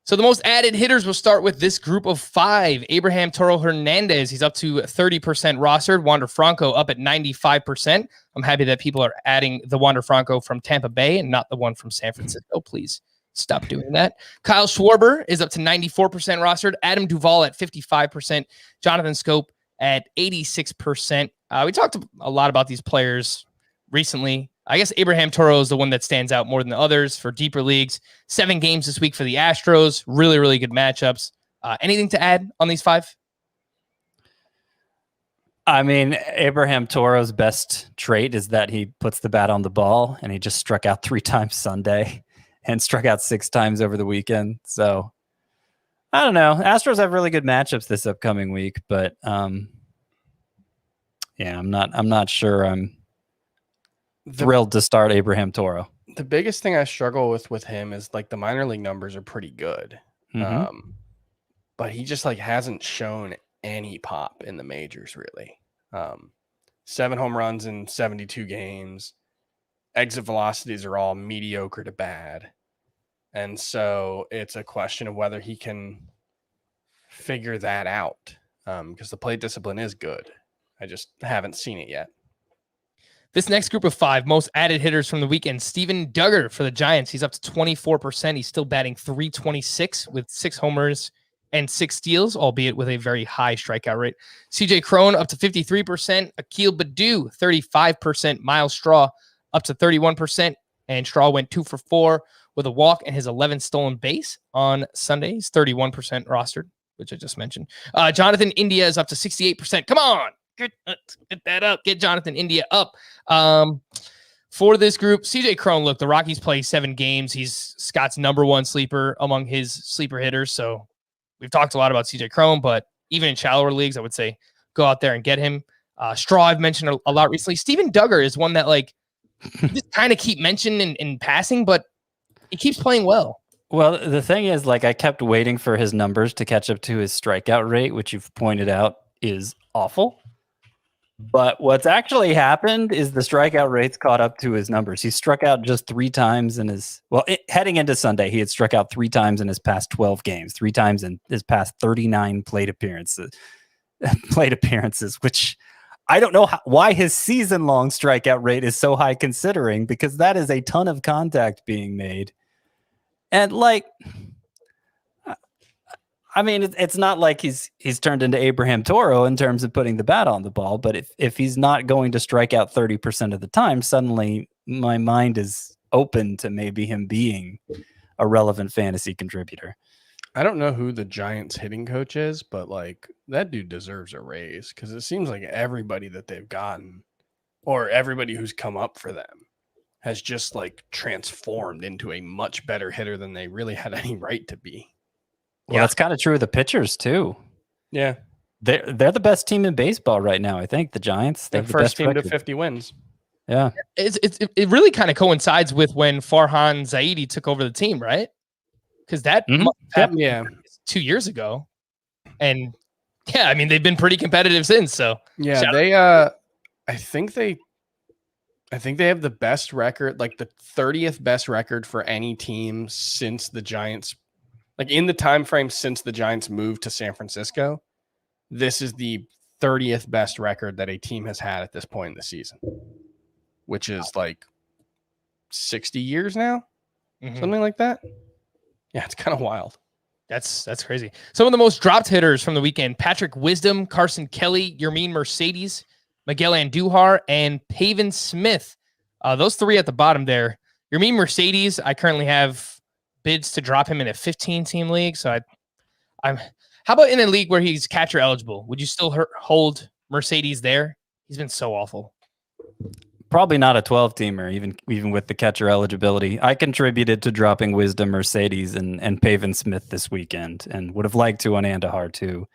So the most added hitters will start with this group of 5. Abraham Toro Hernandez, he's up to 30% rostered. Wander Franco up at 95%. I'm happy that people are adding the Wander Franco from Tampa Bay and not the one from San Francisco. Please stop doing that. Kyle Schwarber is up to 94% rostered. Adam Duvall at 55%. Jonathan Scope at 86%. We talked a lot about these players recently. I guess Abraham Toro is the one that stands out more than the others for deeper leagues. 7 games this week for the Astros. Really, really good matchups. Anything to add on these 5? I mean, Abraham Toro's best trait is that he puts the bat on the ball, and he just struck out 3 times Sunday and struck out 6 times over the weekend. So I don't know. Astros have really good matchups this upcoming week, but I'm not sure I'm thrilled to start Abraham Toro. The biggest thing I struggle with him is like the minor league numbers are pretty good. But he just like hasn't shown any pop in the majors really. 7 home runs in 72 games. Exit velocities are all mediocre to bad. And so it's a question of whether he can figure that out. Because the plate discipline is good. I just haven't seen it yet. This next group of 5 most added hitters from the weekend. Steven Duggar for the Giants. He's up to 24%. He's still batting .326 with 6 homers and 6 steals, albeit with a very high strikeout rate. CJ Cron up to 53%. Akil Baddoo, 35%. Miles Straw up to 31%. And Straw went 2 for 4 with a walk and his 11th stolen base on Sunday. He's 31% rostered, which I just mentioned. Jonathan India is up to 68%. Come on. Get that up. Get Jonathan India up. For this group, CJ Cron, look, the Rockies play 7 games. He's Scott's number 1 sleeper among his sleeper hitters. So we've talked a lot about CJ Cron, but even in shallower leagues, I would say go out there and get him. Straw, I've mentioned a lot recently. Steven Duggar is one that like just kind of keep mentioning in passing, but he keeps playing well. Well, the thing is, like, I kept waiting for his numbers to catch up to his strikeout rate, which you've pointed out is awful. But what's actually happened is the strikeout rate's caught up to his numbers. He struck out just 3 times in his, heading into Sunday, he had struck out 3 times in his past 12 games, 3 times in his past 39 plate appearances, which I don't know why his season-long strikeout rate is so high considering, because that is a ton of contact being made. And like, I mean, it's not like he's turned into Abraham Toro in terms of putting the bat on the ball, but if he's not going to strike out 30% of the time, suddenly my mind is open to maybe him being a relevant fantasy contributor. I don't know who the Giants hitting coach is, but like that dude deserves a raise because it seems like everybody that they've gotten or everybody who's come up for them has just like transformed into a much better hitter than they really had any right to be. Well, that's kind of true of the pitchers too. Yeah. They're the best team in baseball right now, I think, the Giants. They're the first best team record. to 50 wins. Yeah. It really kind of coincides with when Farhan Zaidi took over the team, right? Because that happened 2 years ago. And yeah, I mean, they've been pretty competitive since. So yeah, I think they have the best record, like the 30th best record for any team since the Giants, like in the time frame since the Giants moved to San Francisco. This is the 30th best record that a team has had at this point in the season, which is like 60 years now, something like that. Yeah, it's kind of wild. That's crazy. Some of the most dropped hitters from the weekend: Patrick Wisdom, Carson Kelly, Yermin Mercedes, Miguel Andujar, and Pavin Smith. Those 3 at the bottom there. Yermin Mercedes, I currently have bids to drop him in a 15-team league. So how about in a league where he's catcher eligible? Would you still hold Mercedes there? He's been so awful. Probably not a 12-teamer, even with the catcher eligibility. I contributed to dropping Wisdom, Mercedes, and Pavin Smith this weekend, and would have liked to on Andujar too.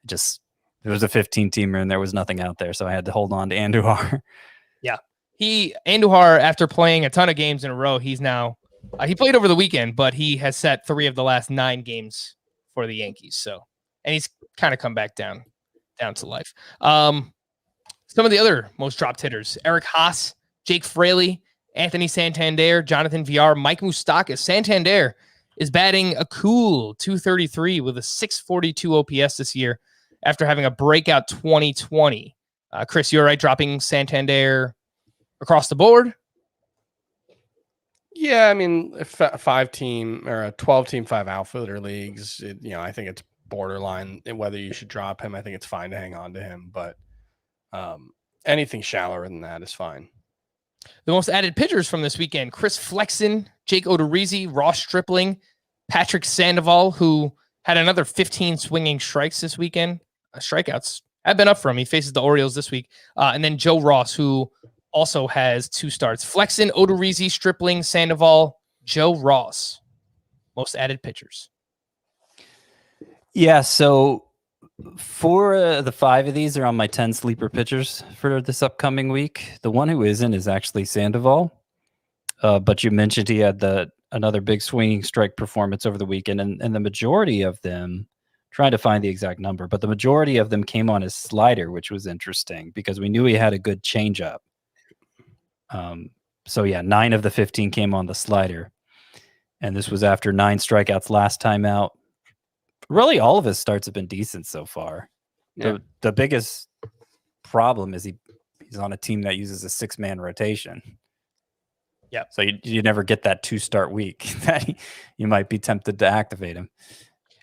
Just it was a 15-teamer, and there was nothing out there, so I had to hold on to Andujar. Yeah, Andujar, after playing a ton of games in a row, he's now he played over the weekend, but he has set 3 of the last 9 games for the Yankees. So, and he's kind of come back down to life. Some of the other most dropped hitters: Eric Haas, Jake Fraley, Anthony Santander, Jonathan Villar, Mike Moustakas. Santander is batting a cool .233 with a .642 OPS this year after having a breakout 2020. Chris, you're right, dropping Santander across the board? Yeah, I mean, a 5-team or a 12-team 5 outfielder leagues, I think it's borderline whether you should drop him. I think it's fine to hang on to him, but anything shallower than that is fine. The most added pitchers from this weekend: Chris Flexen, Jake Odorizzi, Ross Stripling, Patrick Sandoval, who had another 15 swinging strikes this weekend. Strikeouts have been up for him. He faces the Orioles this week. And then Joe Ross, who also has 2 starts. Flexen, Odorizzi, Stripling, Sandoval, Joe Ross. Most added pitchers. Yeah, so for the 5 of these are on my 10 sleeper pitchers for this upcoming week. The one who isn't is actually Sandoval. But you mentioned he had another big swinging strike performance over the weekend, and the majority of them, trying to find the exact number, but the majority of them came on his slider, which was interesting because we knew he had a good changeup. So yeah, 9 of the 15 came on the slider, and this was after 9 strikeouts last time out. Really, all of his starts have been decent so far. Yeah. The biggest problem is he's on a team that uses a 6-man rotation. Yeah. So you never get that 2-start week that you might be tempted to activate him.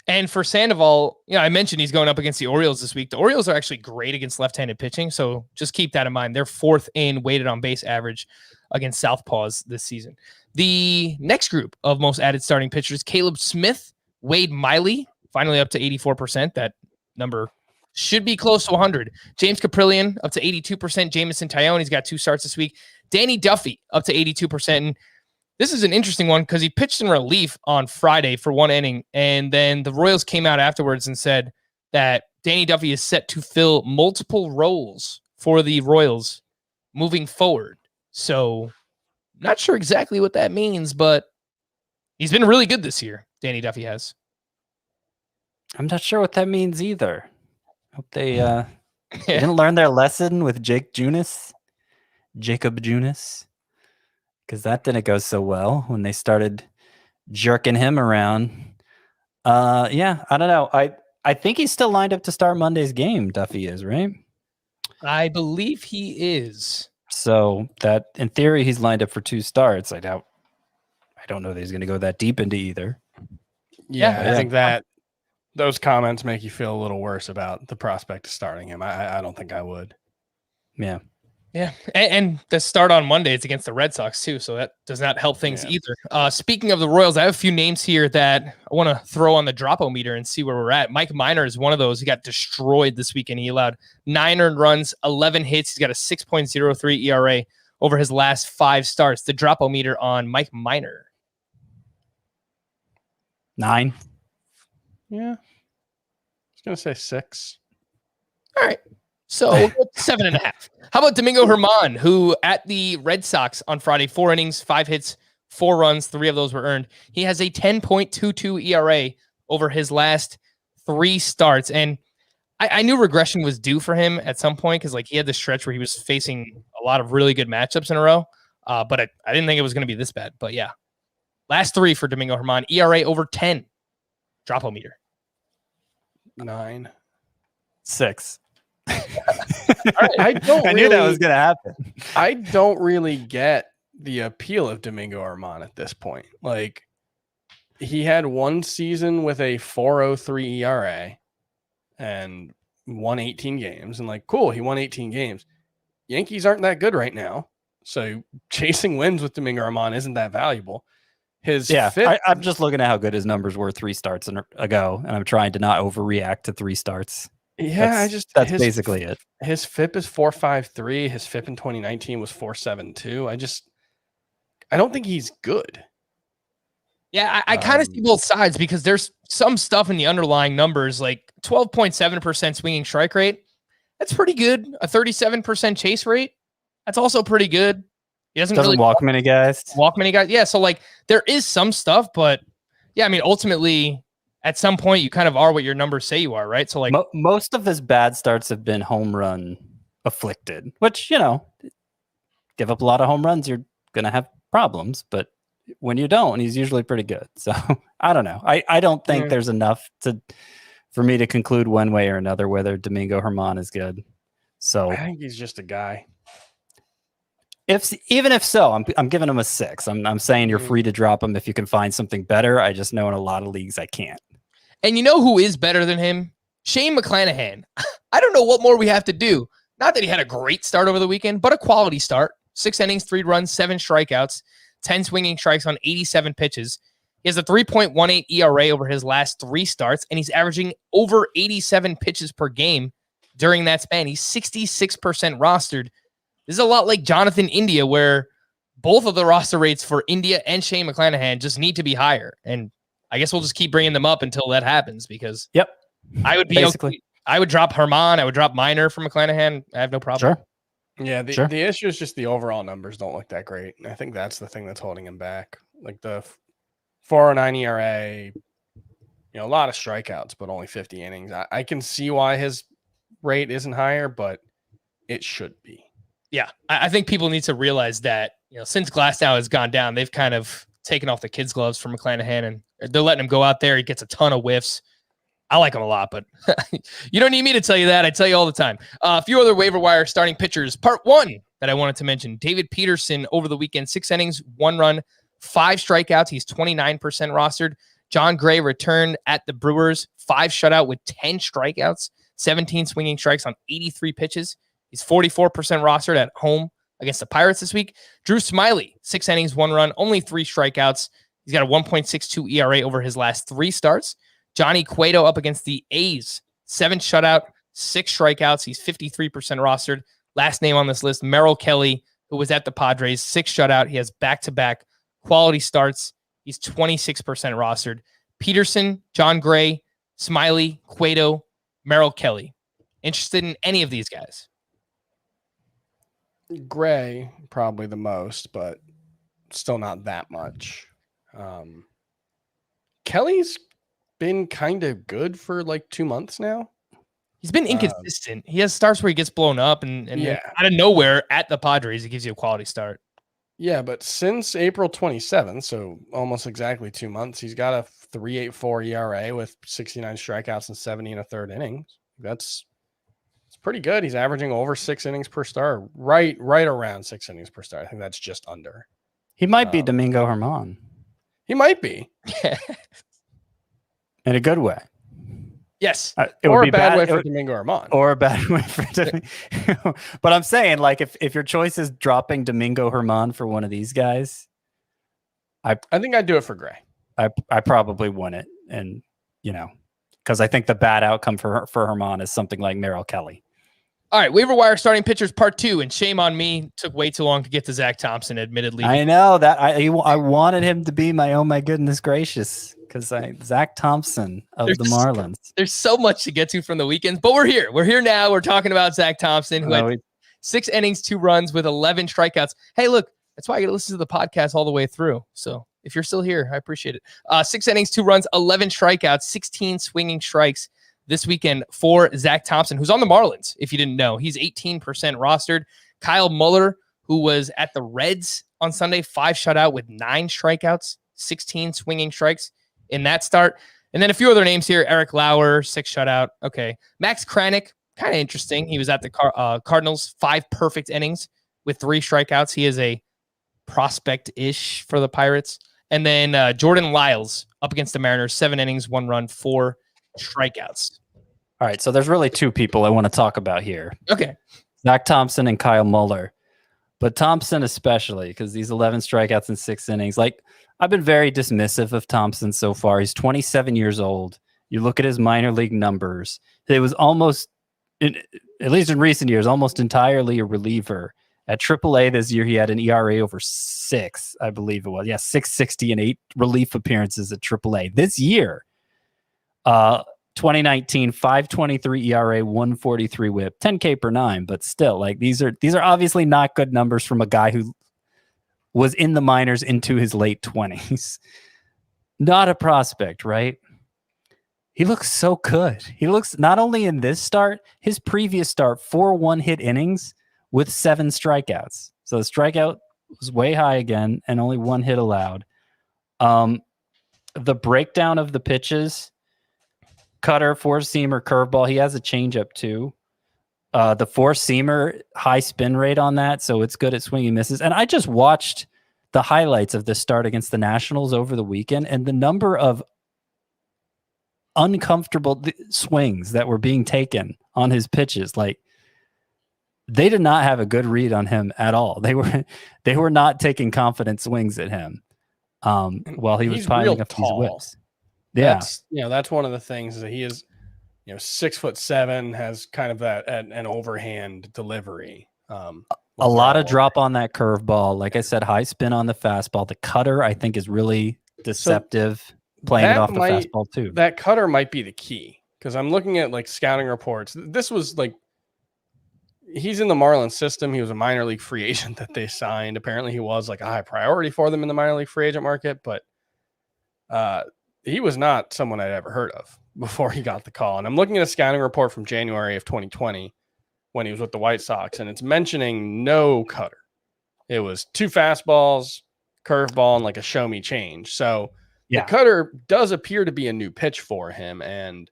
And for Sandoval, I mentioned he's going up against the Orioles this week. The Orioles are actually great against left-handed pitching, so just keep that in mind. They're 4th in weighted on base average against southpaws this season. The next group of most added starting pitchers: Caleb Smith, Wade Miley, finally up to 84%. That number should be close to 100. James Caprillion up to 82%. Jamison Tyone, he's got 2 starts this week. Danny Duffy up to 82%. And this is an interesting one because he pitched in relief on Friday for 1 inning, and then the Royals came out afterwards and said that Danny Duffy is set to fill multiple roles for the Royals moving forward. So not sure exactly what that means, but he's been really good this year, Danny Duffy has. I'm not sure what that means either. Hope they didn't learn their lesson with Jacob Junis, because that didn't go so well when they started jerking him around. Yeah, I don't know. I think he's still lined up to start Monday's game. Duffy is, right? I believe he is. So that, in theory, he's lined up for 2 starts. I don't know that he's going to go that deep into either. Yeah, I think that those comments make you feel a little worse about the prospect of starting him. I don't think I would. Yeah. Yeah. And the start on Monday is against the Red Sox too, so that does not help things either. Speaking of the Royals, I have a few names here that I want to throw on the drop-o-meter and see where we're at. Mike Minor is one of those. He got destroyed this weekend. He allowed 9 earned runs, 11 hits. He's got a 6.03 ERA over his last 5 starts. The drop-o-meter on Mike Minor. 9. Yeah. I was going to say 6. All right. So 7.5. How about Domingo Germán, who at the Red Sox on Friday, 4 innings, 5 hits, 4 runs, 3 of those were earned. He has a 10.22 ERA over his last 3 starts. And I knew regression was due for him at some point because he had this stretch where he was facing a lot of really good matchups in a row. But I didn't think it was going to be this bad. But yeah, last 3 for Domingo Germán, ERA over 10. Drop-o-meter. 9. 6. I knew that was going to happen. I don't really get the appeal of Domingo Germán at this point. He had 1 season with a 4.03 ERA and won 18 games. And cool, he won 18 games. Yankees aren't that good right now, so chasing wins with Domingo Germán isn't that valuable. I'm just looking at how good his numbers were 3 starts ago, and I'm trying to not overreact to 3 starts. Yeah, that's basically it. His FIP is 4.53. His FIP in 2019 was 4.72. I don't think he's good. Yeah, I kind of see both sides because there's some stuff in the underlying numbers, like 12.7% swinging strike rate. That's pretty good. A 37% chase rate. That's also pretty good. He doesn't really walk many guys. Yeah, so like there is some stuff, but yeah, I mean, ultimately, at some point, you kind of are what your numbers say you are, right? So like most of his bad starts have been home run afflicted, which, give up a lot of home runs, you're going to have problems. But when you don't, he's usually pretty good. So I don't know. I don't think there's enough for me to conclude one way or another whether Domingo Germán is good. So I think he's just a guy. Even if so, I'm giving him a 6. I'm saying you're free to drop him if you can find something better. I just know in a lot of leagues I can't. And you know who is better than him? Shane McClanahan. I don't know what more we have to do. Not that he had a great start over the weekend, but a quality start. 6 innings, 3 runs, 7 strikeouts, 10 swinging strikes on 87 pitches. He has a 3.18 ERA over his last 3 starts, and he's averaging over 87 pitches per game during that span. He's 66% rostered. This is a lot like Jonathan India, where both of the roster rates for India and Shane McClanahan just need to be higher. And I guess we'll just keep bringing them up until that happens because I would be basically. I would drop Germán. I would drop Minor for McClanahan. I have no problem. Sure. Yeah, the issue is just the overall numbers don't look that great. And I think that's the thing that's holding him back. Like the 4.09 ERA, a lot of strikeouts, but only 50 innings. I can see why his rate isn't higher, but it should be. Yeah, I think people need to realize that, since Glasnow has gone down, they've kind of taken off the kids' gloves for McClanahan, and they're letting him go out there. He gets a ton of whiffs. I like him a lot, but you don't need me to tell you that. I tell you all the time. A few other waiver wire starting pitchers. Part 1 that I wanted to mention, David Peterson over the weekend, 6 innings, 1 run, 5 strikeouts. He's 29% rostered. John Gray returned at the Brewers, 5 shutout with 10 strikeouts, 17 swinging strikes on 83 pitches. He's 44% rostered at home against the Pirates this week. Drew Smyly, 6 innings, 1 run, only 3 strikeouts. He's got a 1.62 ERA over his last 3 starts. Johnny Cueto up against the A's, 7 shutout, 6 strikeouts. He's 53% rostered. Last name on this list, Merrill Kelly, who was at the Padres, 6 shutout. He has back-to-back quality starts. He's 26% rostered. Peterson, John Gray, Smyly, Cueto, Merrill Kelly. Interested in any of these guys? Gray, probably the most, but still not that much. Kelly's been kind of good for like 2 months now. He's been inconsistent. He has starts where he gets blown up and out of nowhere at the Padres, he gives you a quality start. Yeah, but since April 27th, so almost exactly 2 months, he's got a 3.84 ERA with 69 strikeouts and 70 1/3 innings. It's pretty good. He's averaging over 6 innings per start, right around 6 innings per start. I think that's just under. He might be Domingo Germán. He might be. In a good way. Yes. It or would be a bad way for Domingo Germán. Or a bad way for Domingo. But I'm saying, like, if your choice is dropping Domingo Germán for one of these guys, I think I'd do it for Gray. I probably won it. And, because I think the bad outcome for Germán is something like Merrill Kelly. All right, waiver wire starting pitchers part 2, and shame on me, took way too long to get to Zach Thompson, admittedly. I know that I wanted him to be my, oh my goodness gracious, because Zach Thompson of the Marlins. There's so much to get to from the weekends, but we're here. We're here now. We're talking about Zach Thompson, who had 6 innings, 2 runs with 11 strikeouts. Hey, look, that's why I get to listen to the podcast all the way through. So if you're still here, I appreciate it. 6 innings, 2 runs, 11 strikeouts, 16 swinging strikes this weekend for Zach Thompson, who's on the Marlins, if you didn't know. He's 18% rostered. Kyle Muller, who was at the Reds on Sunday, 5 shutout with 9 strikeouts, 16 swinging strikes in that start. And then a few other names here. Eric Lauer, 6 shutout. Okay. Max Kranick, kind of interesting. He was at the Cardinals, 5 perfect innings with 3 strikeouts. He is a prospect-ish for the Pirates. And then Jordan Lyles up against the Mariners, 7 innings, 1 run, 4 strikeouts. All right, so there's really 2 people I want to talk about here. Okay. Zach Thompson and Kyle Muller. But Thompson especially, because these 11 strikeouts in 6 innings. Like, I've been very dismissive of Thompson so far. He's 27 years old. You look at his minor league numbers. It was almost, at least in recent years, almost entirely a reliever. At AAA this year, he had an ERA over 6, I believe it was. Yeah, 6.60 and 8 relief appearances at AAA. This year, 2019, 5.23 ERA, 143 WHIP, 10K per 9, but still, like these are obviously not good numbers from a guy who was in the minors into his late 20s. Not a prospect, right? He looks so good. He looks not only in this start, his previous start, 4 1-hit innings with 7 strikeouts. So the strikeout was way high again and only 1 hit allowed. The breakdown of the pitches, cutter, four-seamer, curveball. He has a changeup too. The four-seamer, high spin rate on that, so it's good at swinging misses. And I just watched the highlights of this start against the Nationals over the weekend, and the number of uncomfortable swings that were being taken on his pitches, like they did not have a good read on him at all. They were not taking confident swings at him while he was piling up these whips. Yeah, that's one of the things that he is, 6'7", has kind of that an overhand delivery. A lot of drop on that curveball. Like I said, high spin on the fastball. The cutter, I think, is really deceptive, playing it off the fastball too. That cutter might be the key, because I'm looking at like scouting reports. This was like, he's in the Marlins system. He was a minor league free agent that they signed. Apparently he was like a high priority for them in the minor league free agent market, but he was not someone I'd ever heard of before he got the call. And I'm looking at a scouting report from January of 2020 when he was with the White Sox, and it's mentioning no cutter. It was 2 fastballs, curveball, and like a show me change. So the cutter does appear to be a new pitch for him. And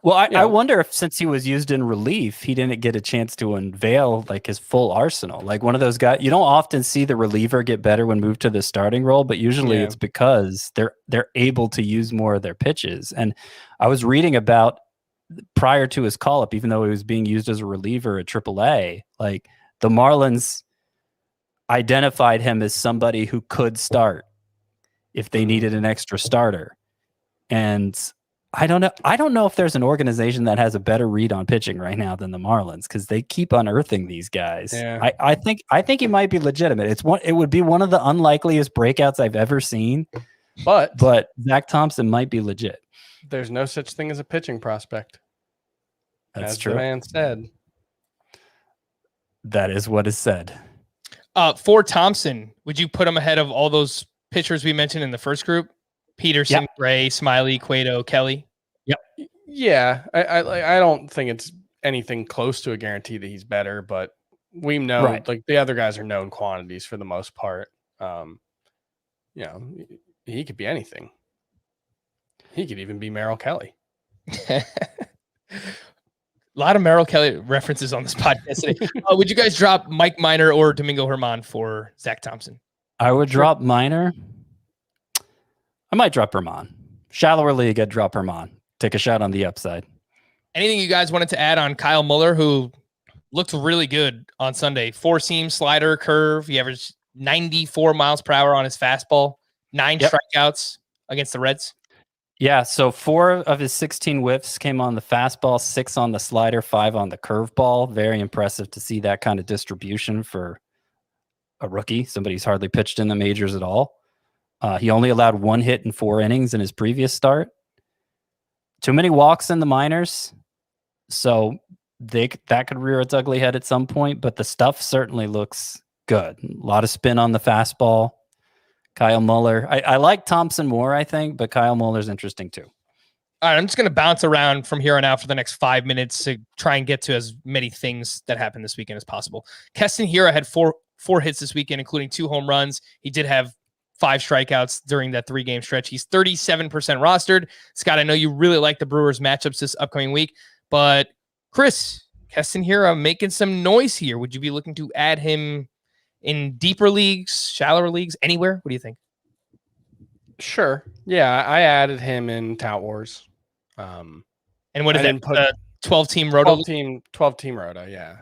I wonder if, since he was used in relief, he didn't get a chance to unveil like his full arsenal. Like one of those guys, you don't often see the reliever get better when moved to the starting role, but usually it's because they're able to use more of their pitches. And I was reading about, prior to his call up, even though he was being used as a reliever at AAA, like the Marlins identified him as somebody who could start if they needed an extra starter. And I don't know if there's an organization that has a better read on pitching right now than the Marlins, because they keep unearthing these guys. Yeah. I think he might be legitimate. It would be one of the unlikeliest breakouts I've ever seen. But Zach Thompson might be legit. There's no such thing as a pitching prospect. That's as true. The man said. That is what is said. For Thompson, would you put him ahead of all those pitchers we mentioned in the first group? Peterson, Gray, Smiley, Cueto, Kelly. Yep. Yeah, I don't think it's anything close to a guarantee that he's better, but we know like the other guys are known quantities for the most part. He could be anything. He could even be Merrill Kelly. A lot of Merrill Kelly references on this podcast today. Would you guys drop Mike Minor or Domingo Germán for Zach Thompson? I would drop Minor. I might drop Germán. Shallower league, I'd drop Germán. Take a shot on the upside. Anything you guys wanted to add on Kyle Muller, who looked really good on Sunday? 4-seam, slider, curve. He averaged 94 miles per hour on his fastball. 9 strikeouts against the Reds. Yeah, so 4 of his 16 whiffs came on the fastball, 6 on the slider, 5 on the curveball. Very impressive to see that kind of distribution for a rookie, somebody who's hardly pitched in the majors at all. He only allowed 1 hit in 4 innings in his previous start. Too many walks in the minors, so that could rear its ugly head at some point, but the stuff certainly looks good. A lot of spin on the fastball. Kyle Muller. I like Thompson more, I think, but Kyle Muller's interesting too. All right, I'm just going to bounce around from here on out for the next 5 minutes to try and get to as many things that happened this weekend as possible. Keston Hiura had four hits this weekend, including 2 home runs. He did have 5 strikeouts during that 3-game stretch. He's 37% rostered. Scott, I know you really like the Brewers matchups this upcoming week, but Chris, Keston Hiura making some noise here. Would you be looking to add him in deeper leagues, shallower leagues, anywhere? What do you think? Sure. Yeah, I added him in Tout Wars. And what is that? 12-team Roto? 12-team Roto, yeah.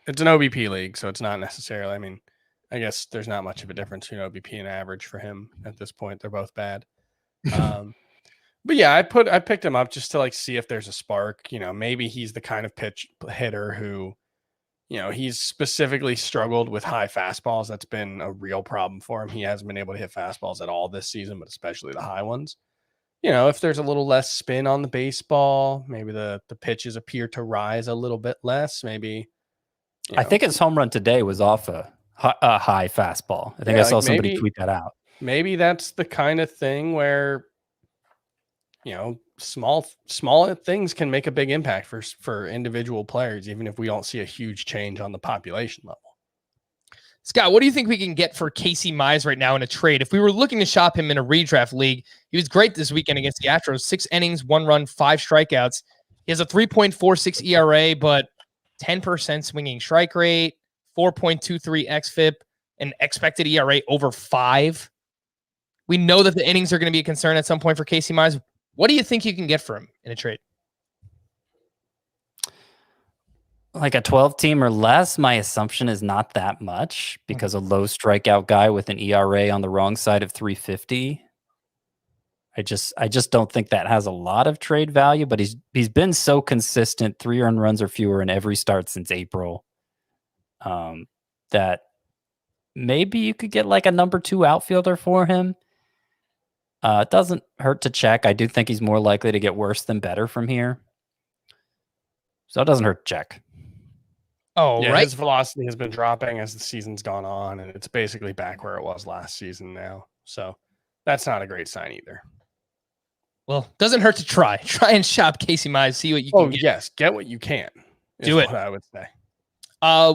It's an OBP league, so it's not necessarily, I mean, I guess there's not much of a difference between OBP and average for him at this point. They're both bad. But yeah, I picked him up just to like see if there's a spark. Maybe he's the kind of pitch hitter who, he's specifically struggled with high fastballs. That's been a real problem for him. He hasn't been able to hit fastballs at all this season, but especially the high ones. If there's a little less spin on the baseball, maybe the pitches appear to rise a little bit less. Maybe. I think his home run today was off a high fastball. I think I saw somebody tweet that out. Maybe that's the kind of thing where, small things can make a big impact for individual players, even if we don't see a huge change on the population level. Scott, what do you think we can get for Casey Mize right now in a trade? If we were looking to shop him in a redraft league, he was great this weekend against the Astros. 6 innings, 1 run, 5 strikeouts. He has a 3.46 ERA, but 10% swinging strike rate, 4.23 xFIP, an expected ERA over 5. We know that the innings are going to be a concern at some point for Casey Mize. What do you think you can get for him in a trade? Like a 12 team or less, my assumption is not that much because a low strikeout guy with an ERA on the wrong side of 350. I just don't think that has a lot of trade value, but he's been so consistent, 3 earned runs or fewer in every start since April, that maybe you could get like a number 2 outfielder for him. It doesn't hurt to check. I do think he's more likely to get worse than better from here. So it doesn't hurt to check. Oh, yeah, right. His velocity has been dropping as the season's gone on, and it's basically back where it was last season now. So that's not a great sign either. Well, doesn't hurt to try. Try and shop Casey Mize, see what you can get. Yes, get what you can. Do it. What I would say.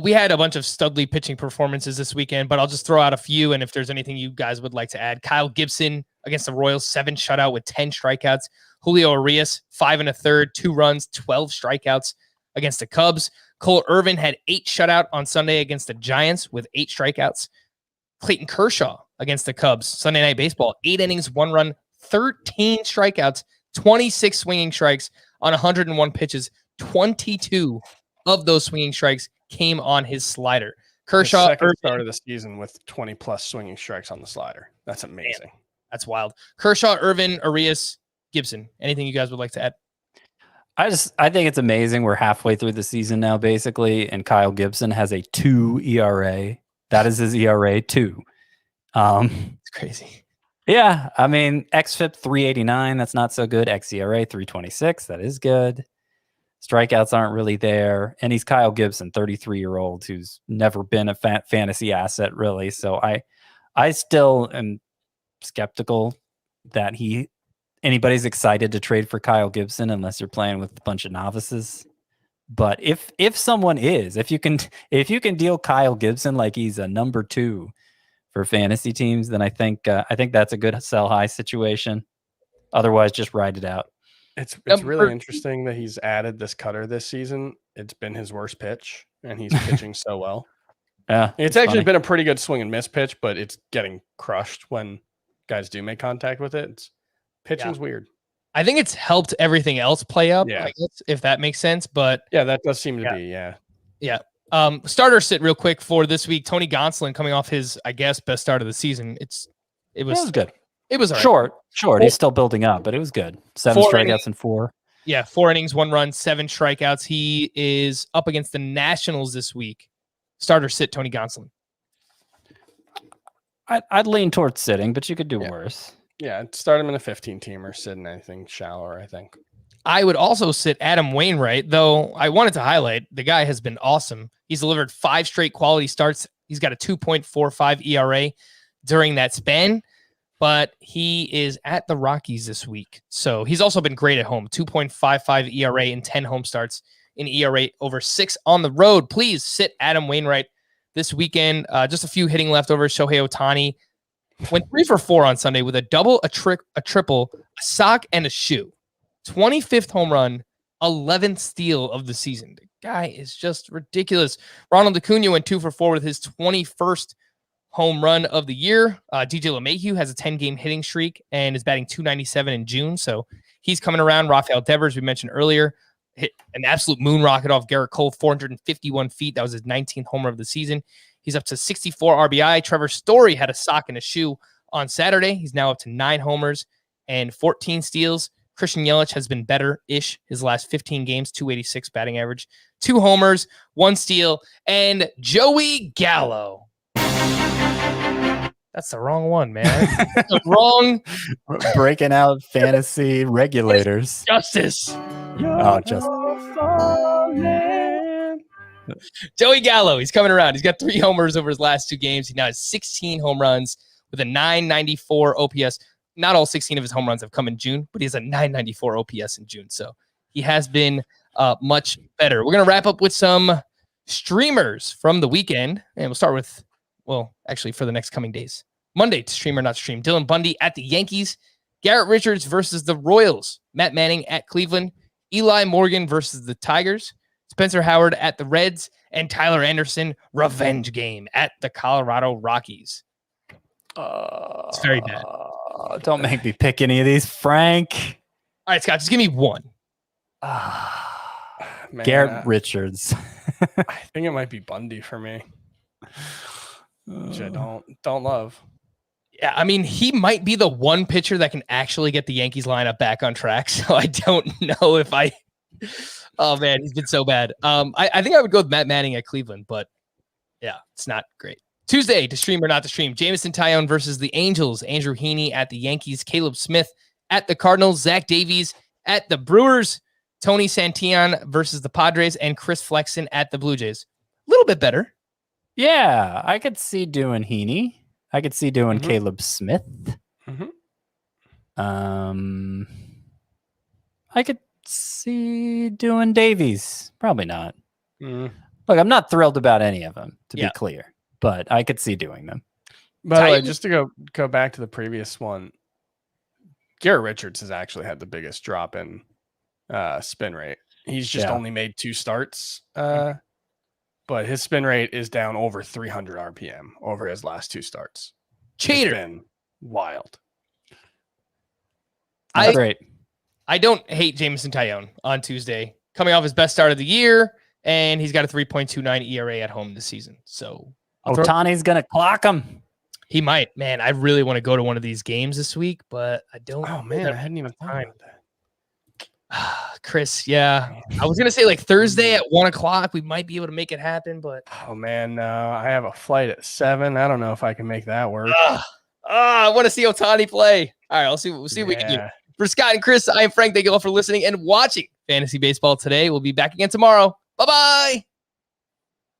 We had a bunch of studly pitching performances this weekend, but I'll just throw out a few, and if there's anything you guys would like to add. Kyle Gibson against the Royals, 7 shutout with 10 strikeouts. Julio Urias, 5 1/3, 2 runs, 12 strikeouts against the Cubs. Cole Irvin had 8 shutout on Sunday against the Giants with 8 strikeouts. Clayton Kershaw against the Cubs, Sunday Night Baseball, 8 innings, 1 run, 13 strikeouts, 26 swinging strikes on 101 pitches. 22 of those swinging strikes came on his slider. Kershaw, second start of the season with 20 plus swinging strikes on the slider. That's amazing. Man, that's wild. Kershaw, Irvin, Urias, Gibson. Anything you guys would like to add? I think it's amazing. We're halfway through the season now, basically, and Kyle Gibson has a 2 ERA. That is his ERA 2. It's crazy. Yeah, I mean, xFIP 389. That's not so good. xERA 326. That is good. Strikeouts aren't really there, and he's Kyle Gibson, 33-year-old, who's never been a fantasy asset, really. So I still am skeptical that anybody's excited to trade for Kyle Gibson unless you're playing with a bunch of novices. But if someone is, if you can deal Kyle Gibson like he's a number 2 for fantasy teams, then I think that's a good sell high situation. Otherwise, just ride it out. It's really interesting that he's added this cutter this season. It's been his worst pitch, and he's pitching so well. Yeah, it's actually been a pretty good swing and miss pitch, but it's getting crushed when guys do make contact with it. Pitching's weird. I think it's helped everything else play up, yeah. I guess, if that makes sense. But yeah, that does seem to be, yeah. Yeah. Starter sit real quick for this week. Tony Gonsolin coming off his, I guess, best start of the season. It was good. It was all right. Short. He's still building up, but it was good. 7 strikeouts and 4. Yeah, 4 innings, 1 run, 7 strikeouts. He is up against the Nationals this week. Starter sit Tony Gonsolin. I'd lean towards sitting, but you could do worse. Yeah, start him in a 15-teamer, sit in anything shallower, I think. I would also sit Adam Wainwright, though I wanted to highlight the guy has been awesome. He's delivered 5 straight quality starts. He's got a 2.45 ERA during that span, but he is at the Rockies this week. So he's also been great at home. 2.55 ERA in 10 home starts, in ERA over 6 on the road. Please sit Adam Wainwright this weekend. Just a few hitting leftovers. Shohei Ohtani went 3 for 4 on Sunday with a double, a triple, a sock, and a shoe. 25th home run, 11th steal of the season. The guy is just ridiculous. Ronald Acuna went 2 for 4 with his 21st home run of the year. DJ LeMahieu has a 10-game hitting streak and is batting .297 in June, so he's coming around. Rafael Devers, we mentioned earlier, hit an absolute moon rocket off Gerrit Cole, 451 feet. That was his 19th homer of the season. He's up to 64 RBI. Trevor Story had a sock and a shoe on Saturday. He's now up to 9 homers and 14 steals. Christian Yelich has been better-ish his last 15 games, 286 batting average, 2 homers, 1 steal, and Joey Gallo. That's the wrong one, man. That's the wrong Breaking out fantasy regulators. Justice. Oh, just Joey Gallo, he's coming around. He's got 3 homers over his last 2 games. He now has 16 home runs with a 994 OPS. Not all 16 of his home runs have come in June, but he has a 994 OPS in June. So he has been much better. We're going to wrap up with some streamers from the weekend. And we'll start with, well, actually for the next coming days. Monday, to stream or not stream. Dylan Bundy at the Yankees. Garrett Richards versus the Royals. Matt Manning at Cleveland. Eli Morgan versus the Tigers. Spencer Howard at the Reds. And Tyler Anderson, revenge game at the Colorado Rockies. It's very bad. Don't make me pick any of these, Frank. All right, Scott, just give me one. Man, Garrett Richards. I think it might be Bundy for me, which I don't love. Yeah, I mean, he might be the one pitcher that can actually get the Yankees lineup back on track. So I don't know if I. Oh man, he's been so bad. I think I would go with Matt Manning at Cleveland, but yeah, it's not great. Tuesday, to stream or not to stream. Jameson Taillon versus the Angels. Andrew Heaney at the Yankees. Caleb Smith at the Cardinals. Zach Davies at the Brewers. Tony Santillan versus the Padres. And Chris Flexen at the Blue Jays. A little bit better. Yeah, I could see doing Heaney. I could see doing Caleb Smith. I could see doing Davies. Probably not. Look, I'm not thrilled about any of them, to be clear, but I could see doing them. By the way, just to go back to the previous one, Garrett Richards has actually had the biggest drop in spin rate. He's just only made 2 starts, but his spin rate is down over 300 RPM over his last 2 starts. Cheater. It's been wild. Great. I don't hate Jameson Taillon on Tuesday. Coming off his best start of the year, and he's got a 3.29 ERA at home this season. So Ohtani's going to clock him. He might. Man, I really want to go to one of these games this week, but I don't. Oh, man, I hadn't even thought about that. Chris, yeah. I was going to say like Thursday at 1 o'clock. We might be able to make it happen, but. Oh, man, I have a flight at 7. I don't know if I can make that work. I want to see Ohtani play. All right, we'll see what we can do. For Scott and Chris, I am Frank. Thank you all for listening and watching Fantasy Baseball today. We'll be back again tomorrow. Bye-bye.